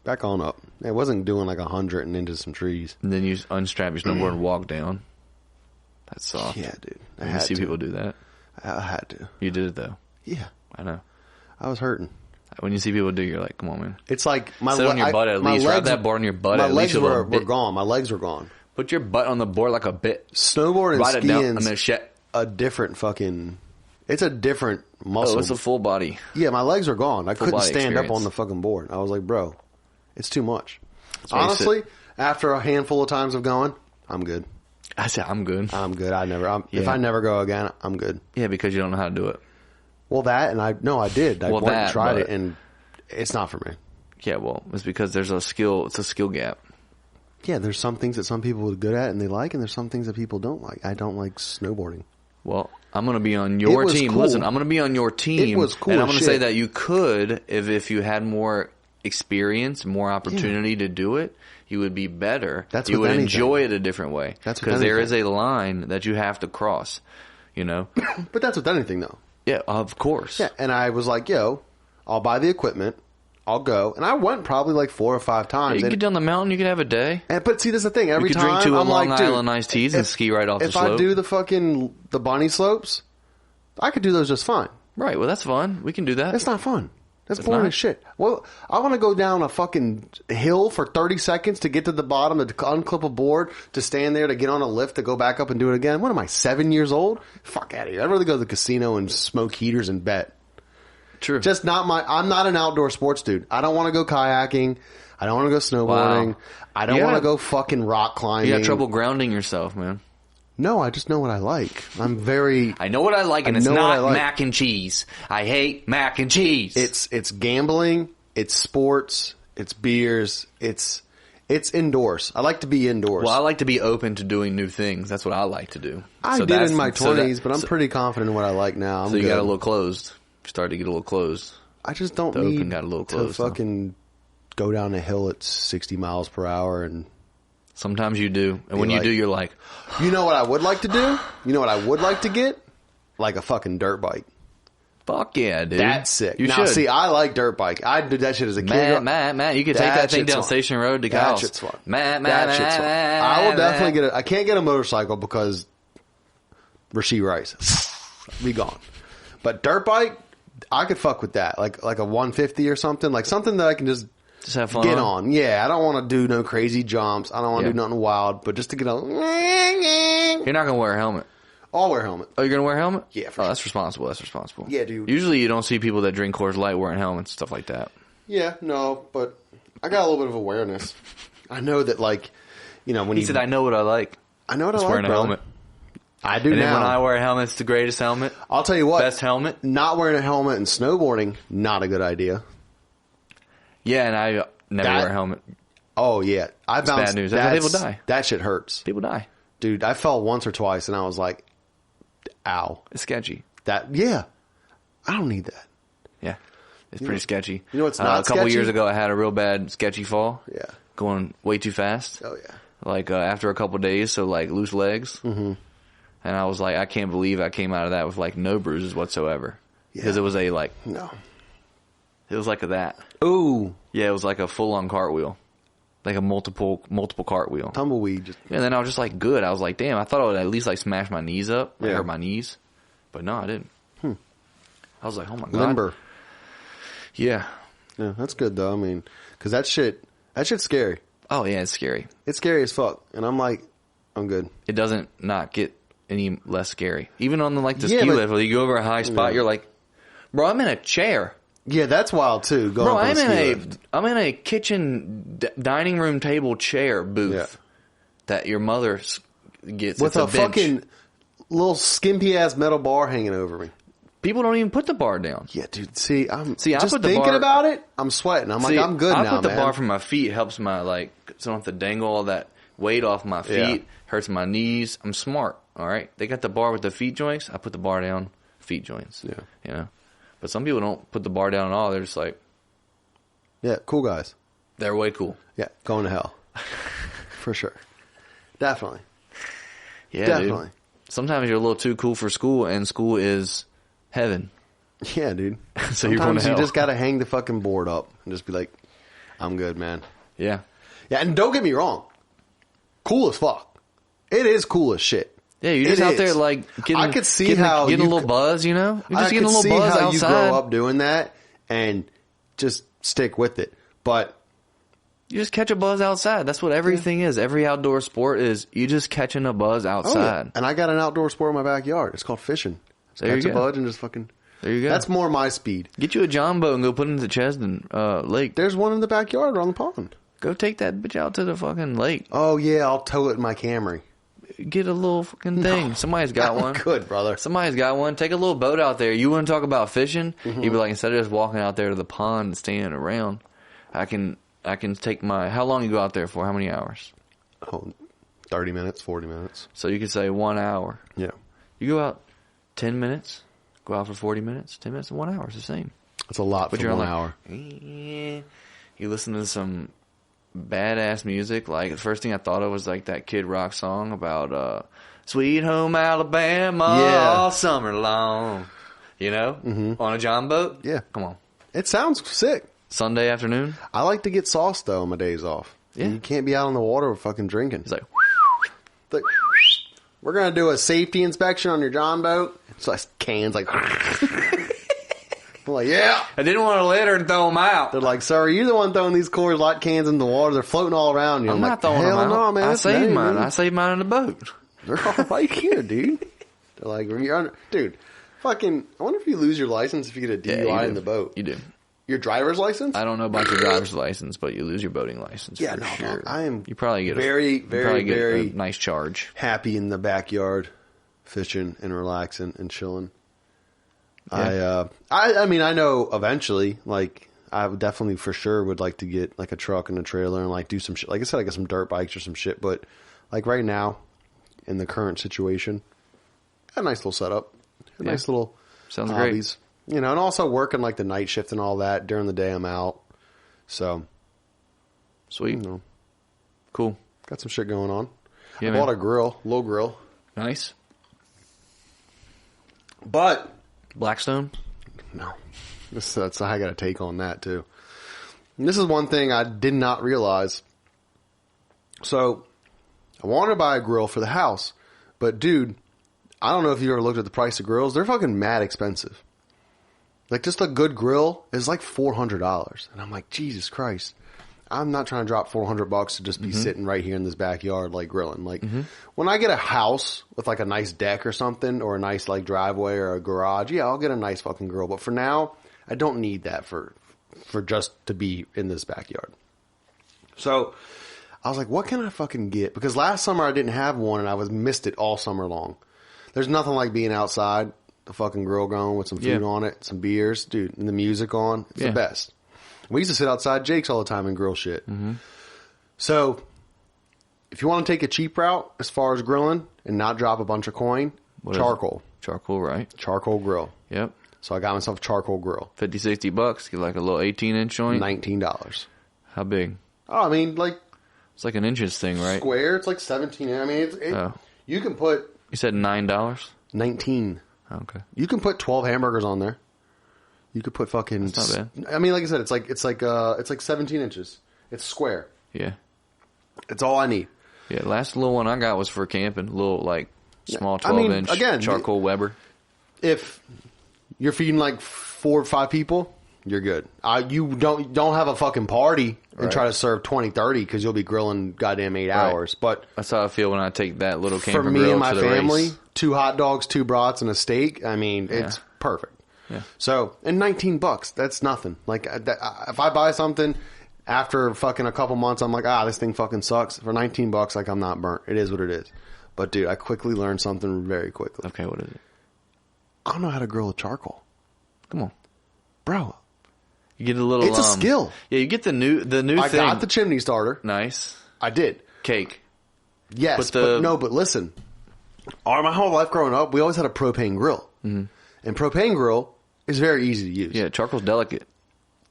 Back on up. It wasn't doing like 100 and into some trees. And then you unstrap your snowboard and walk down. That's soft. Yeah, dude. I You had see to. people do that. I had to. You did it though. Yeah. I know. I was hurting. When you see people do, you're like, come on, man. It's like my Sit on your butt at least. Ride legs, that board on your butt my at least. legs a little were bit. gone. My legs were gone. Put your butt on the board like a bit. Snowboard and Ride it down. I skiing's mean, shit. a different fucking. It's a different muscle. Oh, it's a full body. Yeah, my legs are gone. I couldn't body stand up experience. on the fucking board. I was like, bro, it's too much. why you Honestly, after a handful of times of going, I'm good. I said, I'm good. I'm good. If Yeah. I never go again, I'm good. Yeah, because you don't know how to do it. Well, that and I did. I Well, went and that, tried but- it, and it's not for me. Yeah, well, it's because there's a skill. It's a skill gap. Yeah, there's some things that some people are good at and they like, and there's some things that people don't like. I don't like snowboarding. Well, I'm going to be on your was team. cool. Listen, I'm going to be on your team. It was cool and I'm as going to say shit. that you could, if you had more experience, more opportunity to do it, you would be better. That's you with would anything. enjoy it a different way. That's with because there is anything. a line that you have to cross. You know? But that's with anything, though. Yeah, of course. Yeah, and I was like, yo, I'll buy the equipment. I'll go. And I went probably like 4 or 5 times. You can get down the mountain, you could have a day. But see, this is the thing. Every You could time drink 2 I'm Long like, dude, Island iced teas and ski right off the if slope. I do the bunny slopes, I could do those just fine. Right, well, that's fun. We can do that. It's not fun. That's boring not. as shit. Well, I want to go down a fucking hill for 30 seconds to get to the bottom, to unclip a board, to stand there, to get on a lift, to go back up and do it again. What am I, 7 years old? Fuck out of here. I'd rather go to the casino and smoke heaters and bet. True. Just not I'm not an outdoor sports dude. I don't want to go kayaking. I don't want to go snowboarding. Wow. I don't want to go fucking rock climbing. You got trouble grounding yourself, man. No, I just know what I like. I know what I like, and it's not mac and cheese. I hate mac and cheese. It's gambling, it's sports, it's beers, it's indoors. I like to be indoors. Well, I like to be open to doing new things. That's what I like to do. I did in my 20s, but I'm pretty confident in what I like now. So you got a little closed. You started to get a little closed. I just don't need to fucking go down a hill at 60 miles per hour and... Sometimes you do. And when you do, you're like... You know what I would like to do? You know what I would like to get? Like a fucking dirt bike. Fuck yeah, dude. That's sick. You now, should. see, I like dirt bike. I did that shit as a kid. Matt, you could take that thing down Station Road to Kyle's. That shit's fun. Matt. I will definitely get it. I can't get a motorcycle because Rasheed Rice. Be gone. But dirt bike, I could fuck with that. Like a 150 or something. Like something that I can just have fun get on. Yeah, I don't want to do no crazy jumps. I don't want to do nothing wild, but just to get on. You're not going to wear a helmet. I'll wear a helmet. Oh, you're going to wear a helmet? Yeah, for sure. That's responsible. That's responsible. Yeah, dude. Usually you don't see people that drink Coors Light wearing helmets, stuff like that. Yeah, no, but I got a little bit of awareness. I know that, like, you know, when he said, I know what I like. I know what I like, like, wearing a helmet. I do and now. And when I wear a helmet, it's the greatest helmet. I'll tell you what. Best helmet. Not wearing a helmet and snowboarding, not a good idea. Yeah, and I never wear a helmet. Oh, yeah. That's bad news. That's how people die. That shit hurts. People die. Dude, I fell once or twice, and I was like, ow. It's sketchy. Yeah. I don't need that. Yeah. It's pretty sketchy. You know what's not A couple sketchy? years ago, I had a real bad sketchy fall. Yeah. Going way too fast. Oh, yeah. Like, after a couple days, so, like, loose legs. Mm-hmm. And I was like, I can't believe I came out of that with, like, no bruises whatsoever. Yeah. Because it was a, like... No. It was like that. Ooh. Yeah, it was like a full-on cartwheel. Like a multiple cartwheel. Tumbleweed. Yeah, and then I was just like, good. I was like, damn, I thought I would at least like smash my knees up. I hurt my knees. But no, I didn't. I was like, oh my God. Limber. Yeah. Yeah, that's good though. I mean, because that shit's scary. Oh yeah, it's scary. It's scary as fuck. And I'm like, I'm good. It doesn't not get any less scary. Even on the ski lift, when you go over a high spot, you're like, bro, I'm in a chair. Yeah, that's wild too. Bro, I'm in a kitchen dining room table chair booth that your mother gets with a fucking little skimpy ass metal bar hanging over me. People don't even put the bar down. Yeah, dude. See, I just put the thinking about it. I'm sweating. I'm like, I'm good now, man. I put the bar from my feet. Helps my so I don't have to dangle all that weight off my feet. Yeah. Hurts my knees. I'm smart. All right. They got the bar with the feet joints. I put the bar down. Feet joints. Yeah. You know. But some people don't put the bar down at all. They're just like, yeah, cool guys. They're way cool. Yeah, going to hell. For sure. Definitely. Yeah, definitely. Dude. Sometimes you're a little too cool for school, and school is heaven. Yeah, dude. So you're going to hell. You just got to hang the fucking board up and just be like, I'm good, man. Yeah. Yeah, and don't get me wrong. Cool as fuck. It is cool as shit. Yeah, you're just out there like getting, I could see how getting a little buzz, you know? You're just getting a little buzz outside. You grow up doing that and just stick with it. But you just catch a buzz outside. That's what everything is. Every outdoor sport is you just catching a buzz outside. Oh, yeah. And I got an outdoor sport in my backyard. It's called fishing. Catch a buzz and just fucking... There you go. That's more my speed. Get you a John boat and go put it in the Chesden lake. There's one in the backyard around the pond. Go take that bitch out to the fucking lake. Oh, yeah. I'll tow it in my Camry. Get a little fucking thing. No, somebody's got one. Good, brother. Somebody's got one. Take a little boat out there. You want to talk about fishing? Mm-hmm. You'd be like, instead of just walking out there to the pond and standing around, I can take my... How long you go out there for? How many hours? Oh, 30 minutes, 40 minutes. So you could say 1 hour. Yeah. You go out 10 minutes, go out for 40 minutes, 10 minutes and 1 hour. It's the same. It's a lot for 1 hour. You listen to some badass music. Like, the first thing I thought of was like that Kid Rock song about Sweet Home Alabama all summer long. You know? Mm-hmm. On a John boat? Yeah. Come on. It sounds sick. Sunday afternoon? I like to get sauce, though, on my days off. Yeah. And you can't be out on the water fucking drinking. It's like we're going to do a safety inspection on your John boat. It's like cans like... I'm like, yeah. I didn't want to let her and throw them out. They're like, sir, you're the one throwing these Coors Light cans in the water. They're floating all around you. I'm like, not throwing them hell out. no, man. I It's saved me, mine. man. I saved mine in the boat. They're all right here, dude. They're like, dude, fucking, I wonder if you lose your license if you get a DUI in the boat. You do. Your driver's license? I don't know about your driver's license, but you lose your boating license for sure. I am You probably get very a nice charge. happy in the backyard fishing and relaxing and chilling. Yeah. I mean, I know eventually, like, I would definitely for sure would like to get like a truck and a trailer and like do some shit. Like I said, I got some dirt bikes or some shit, but like right now in the current situation, a nice little setup, nice little Sounds hobbies, you know, and also working like the night shift and all that. During the day I'm out. So Sweet. you know, Cool. got some shit going on. Yeah, I man. bought a grill, low grill, Nice. but Blackstone? no, that's I got a take on that too. And this is one thing I did not realize. So I wanted to buy a grill for the house, but dude, I don't know if you ever looked at the price of grills. They're fucking mad expensive. Like just a good grill is like $400, and I'm like, Jesus Christ. I'm not trying to drop $400 to just be sitting right here in this backyard, like grilling. Like when I get a house with like a nice deck or something, or a nice like driveway or a garage, yeah, I'll get a nice fucking grill. But for now, I don't need that for just to be in this backyard. So I was like, what can I fucking get? Because last summer I didn't have one, and I missed it all summer long. There's nothing like being outside, the fucking grill going with some food on it, some beers, dude, and the music on. It's the best. We used to sit outside Jake's all the time and grill shit. So, if you want to take a cheap route as far as grilling and not drop a bunch of coin, charcoal. Charcoal, right? Charcoal grill. Yep. So I got myself a charcoal grill. $50-$60. Get like a little 18-inch joint. $19. How big? Oh, I mean, like It's like an inches thing, right? square. It's like 17. I mean, you can put You said $9? 19. Okay. You can put 12 hamburgers on there. You could put fucking. That's not bad. I mean, like I said, it's like 17 inches. It's square. Yeah. It's all I need. Yeah, last little one I got was for camping. Little, like, small I mean, 12-inch again, charcoal Weber. If you're feeding like 4 or 5 people, you're good. You don't have a fucking party and try to serve 20, 30 because you'll be grilling goddamn 8 hours. But That's how I feel when I take that little camper for me grill and my to the family, race. 2 hot dogs, 2 brats, and a steak. I mean, it's perfect. Yeah. So, and $19, that's nothing. Like, if I buy something after fucking a couple months, I'm like, this thing fucking sucks. For $19, like, I'm not burnt. It is what it is. But dude, I quickly learned something very quickly. Okay, what is it? I don't know how to grill with charcoal, Come on. bro. You get a little. It's a skill. Yeah, you get the new I thing. got the chimney starter. Nice I did. cake. Yes, But but listen. My whole life growing up, we always had a propane grill. And propane grill is very easy to use. Yeah, charcoal's delicate.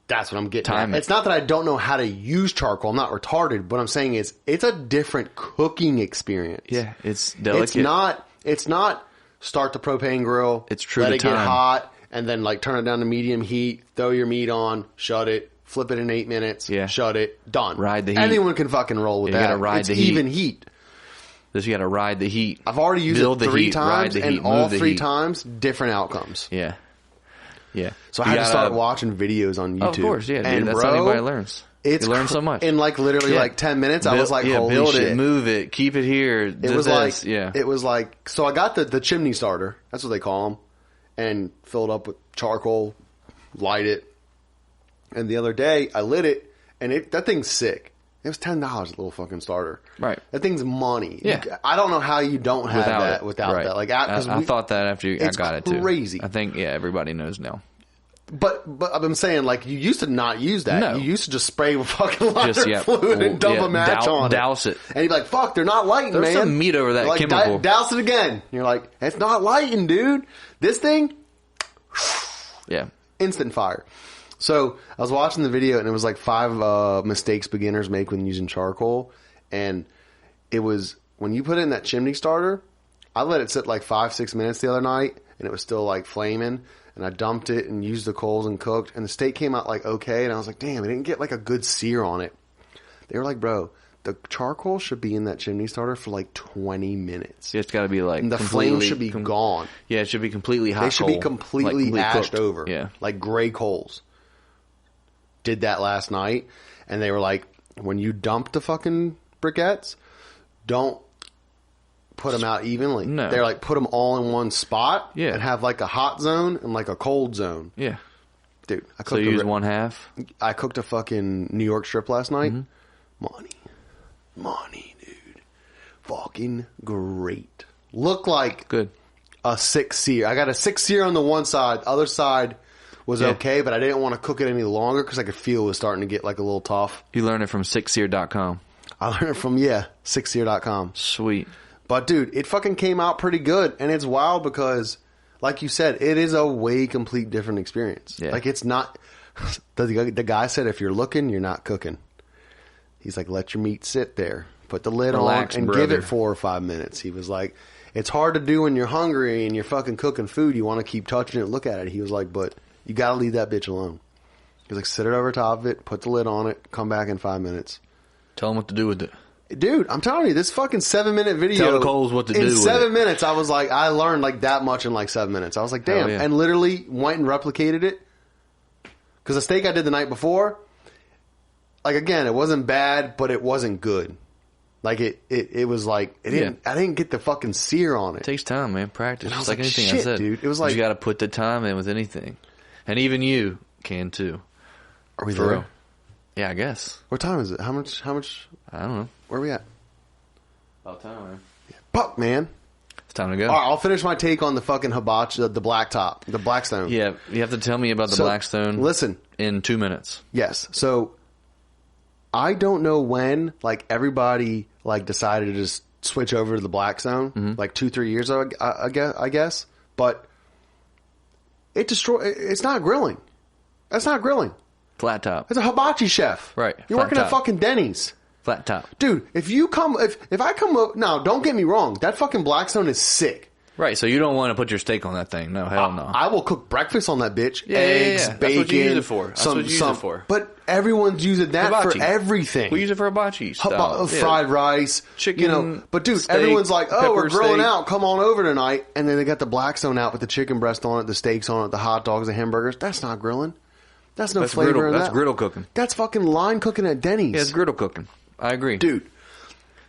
That's what I'm getting Time at. it. It's not that I don't know how to use charcoal. I'm not retarded. What I'm saying is it's a different cooking experience. Yeah, it's delicate. It's not start the propane grill. It's true let to it get time. hot, and then like turn it down to medium heat, throw your meat on, shut it, flip it in 8 minutes, Yeah. shut it, done. Ride the heat. Anyone can fucking roll with You that. gotta ride it's the heat. even heat. This you got to ride the heat. I've already used Build it the 3 heat, ride times, the and heat, all move the 3 heat. times, different outcomes. Yeah. Yeah. So I had to start watching videos on YouTube. Oh, of course, yeah, dude. And That's bro, how anybody learns. You learn so much. In like literally like 10 minutes, I was like, holy build shit. it, move it, keep it here. It was like, so I got the chimney starter. That's what they call them. And filled up with charcoal, light it. And the other day I lit it, and that thing's sick. It was $10 a little fucking starter. Right. That thing's money. Yeah. I don't know how you don't have that without right. that. Like, I thought that after I got it too. It's crazy. I think everybody knows now. But I'm saying, like, you used to not use that. No. You used to just spray with fucking lighter fluid and dump a match on douse it. And you'd be like, fuck, they're not lighting, There's man. some meat over that You're like, chemical. Douse it again. And you're like, it's not lighting, dude. This thing, Yeah. instant fire. So I was watching the video, and it was like 5 mistakes beginners make when using charcoal. And it was, when you put it in that chimney starter, I let it sit like 5-6 minutes the other night, and it was still like flaming. And I dumped it and used the coals and cooked. And the steak came out like okay. And I was like, damn, it didn't get like a good sear on it. They were like, bro, the charcoal should be in that chimney starter for like 20 minutes. It's got to be like And the flame should be gone. Yeah, it should be completely hot. They should be completely ashed cooked. over. Yeah. Like gray coals. Did that last night, and they were like, when you dump the fucking briquettes, don't put them out evenly. No. They're like, put them all in one spot Yeah. and have like a hot zone and like a cold zone. Yeah. Dude, I cooked So you use one half? I cooked a fucking New York strip last night. Mm-hmm. Money, dude. Fucking great. Looked like Good. a 6-sear. I got a 6-sear on the one side. The other side was Yeah. okay, but I didn't want to cook it any longer because I could feel it was starting to get like a little tough. You learned it from sixsear.com. I learned it from, 6sear.com. Sweet. But dude, it fucking came out pretty good. And it's wild because, like you said, it is a way complete different experience. Yeah. Like it's not, the guy said, if you're looking, you're not cooking. He's like, let your meat sit there. Put the lid Relax, on and brother. give it 4 or 5 minutes. He was like, it's hard to do when you're hungry and you're fucking cooking food. You want to keep touching it, look at it. He was like, but you got to leave that bitch alone. He was like, sit it over top of it, put the lid on it, come back in 5 minutes. Tell them what to do with it. Dude, I'm telling you, this fucking 7-minute video. Tell the Coles what to do in with 7 it. minutes, I was like, I learned like that much in like 7 minutes. I was like, damn. Hell yeah. And literally went and replicated it. Because the steak I did the night before, like again, it wasn't bad, but it wasn't good. Like it was like, I didn't get the fucking sear on it. It takes time, man. Practice. And I Just was like like, anything I shit, said. dude. It was like- you got to put the time in with anything. And even you can too. Are we For there? real. Yeah, I guess. What time is it? How much, I don't know. where are we at? About time, man. Fuck, man. It's time to go. All right, I'll finish my take on the fucking hibachi, the blacktop, the Blackstone. Yeah, you have to tell me about the So, Blackstone listen. in 2 minutes. Yes. So I don't know when like everybody like decided to just switch over to the Blackstone, like 2-3 years ago, I guess. But it's not grilling. That's not grilling. Flat top. It's a hibachi chef. Right. You're Flat working at top. fucking Denny's. Flat top. Dude, if I come up, now don't get me wrong, that fucking Blackstone is sick. Right, so you don't want to put your steak on that thing. No, hell no. I will cook breakfast on that bitch. Yeah, Eggs, yeah, yeah. That's bacon. what you use it for. That's what you use it for. But everyone's using that Hibachi. for everything. We use it for hibachi style. Yeah. Fried rice, Chicken, But dude, steak, everyone's like, "Oh, we're pepper grilling steak." out. Come on over tonight." And then they got the Blackstone out with the chicken breast on it, the steaks on it, the hot dogs, the hamburgers. That's not grilling. That's no That's flavor griddle, in that's that. griddle cooking. That's fucking line cooking at Denny's. Yeah, it's griddle cooking. I agree. Dude,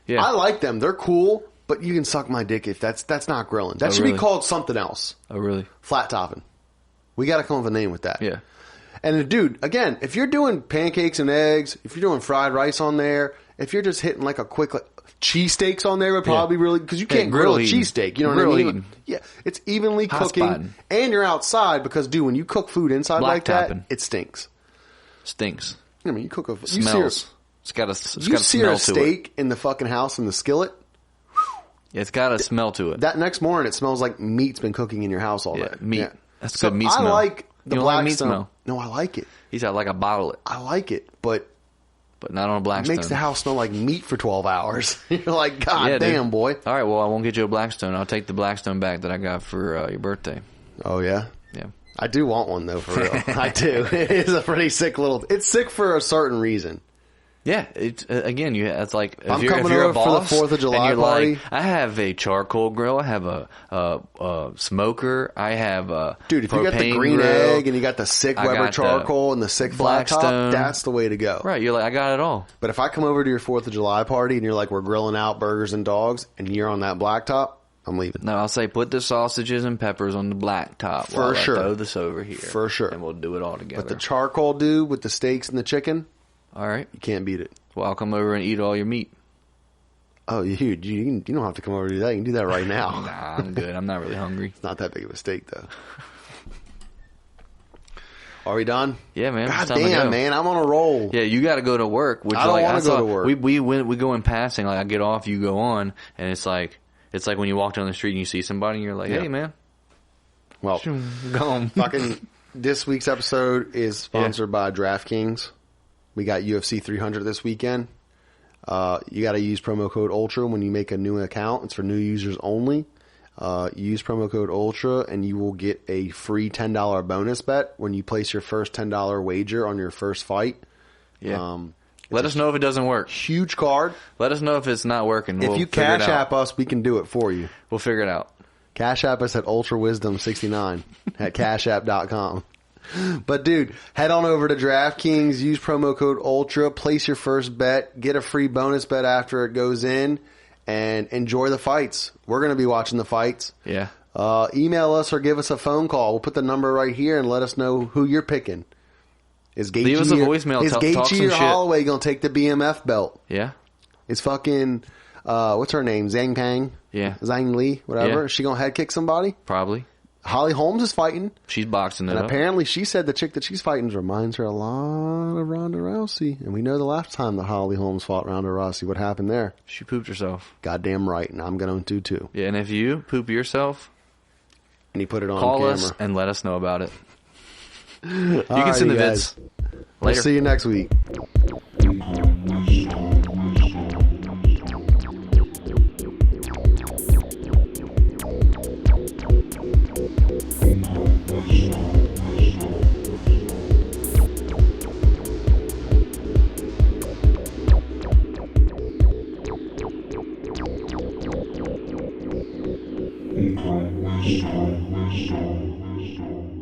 yeah. I like them. They're cool, but you can suck my dick if that's not grilling. That should really? be called something else. Oh, really? Flat topping. We got to come up with a name with that. Yeah. And dude, again, if you're doing pancakes and eggs, if you're doing fried rice on there, if you're just hitting like a quick cheesesteaks on there would probably really, because you can't grill a eating. cheesesteak. You know what I Grill mean? eating. Yeah, it's evenly Hot cooking, spotting. and you're outside because, dude, when you cook food inside Black like that, topping. it stinks. Stinks. I mean, you cook a Smells. It's got a You sear a smell to it. steak in the fucking house in the skillet. It's got a smell to it. That next morning, it smells like meat's been cooking in your house all Yeah, day. meat. That's So good meat I smell. like the You don't like meat Blackstone. smell? No, I like it. He's got like a bottle it, I like it, but but not on a it Blackstone. makes the house smell like meat for 12 hours. You're like, God Yeah, dude. damn, boy. All right, well, I won't get you a Blackstone. I'll take the Blackstone back that I got for your birthday. Oh, yeah? Yeah. I do want one, though, for real. I do. It is a pretty sick little... It's sick for a certain reason. Yeah, it's again. It's like if I'm you're coming a over for the boss 4th of July and you're party. like, I have a charcoal grill, I have a smoker, I have a Dude, if you got the propane green grill. egg and you got the sick I Weber got the charcoal and the sick flat top, Blackstone. that's the way to go. Right, you're like, I got it all. But if I come over to your 4th of July party and you're like, we're grilling out burgers and dogs, and you're on that blacktop, I'm leaving. No, I'll say put the sausages and peppers on the black top. For while sure. I throw this over here. For sure. And we'll do it all together. But the charcoal dude with the steaks and the chicken, all right. you can't beat it. Well, I'll come over and eat all your meat. Oh, you don't have to come over to do that. You can do that right now. Nah, I'm good. I'm not really hungry. It's not that big of a steak, though. Are we done? Yeah, man. God it's time to damn, go. man. I'm on a roll. Yeah, you got to go to work. Which I don't like, wanna go saw- to work. We go in passing. Like I get off, you go on, and it's like when you walk down the street and you see somebody, and you're like, Yeah. "Hey, man, Well, go home." fucking this week's episode is sponsored by DraftKings. We got UFC 300 this weekend. You got to use promo code Ultra when you make a new account. It's for new users only. Use promo code Ultra and you will get a free $10 bonus bet when you place your first $10 wager on your first fight. Yeah. Let us know if it doesn't work. Huge card. Let us know if it's not working. If We'll you figure it Cash out. App us, we can do it for you. We'll figure it out. Cash App us at UltraWisdom69 at cashapp.com. But dude, head on over to DraftKings, use promo code Ultra, place your first bet, get a free bonus bet after it goes in, and enjoy the fights. We're going to be watching the fights. Yeah. Email us or give us a phone call. We'll put the number right here and let us know who you're picking. Is Gaethje, Leave us a voicemail. Is Talk Gaethje some or shit. Holloway going to take the BMF belt? Yeah. Is fucking, what's her name? Zhang Pang? Yeah. Zhang Li? Whatever. Yeah. Is she going to head kick somebody? Probably. Holly Holmes is fighting. She's boxing it And up. apparently she said the chick that she's fighting reminds her a lot of Ronda Rousey. And we know the last time that Holly Holmes fought Ronda Rousey, what happened there. She pooped herself. Goddamn right. And I'm going to too. Yeah, and if you poop yourself, And he put it on call camera. us and let us know about it. You can send the vids. We'll Later. see you next week. UltraWisdom.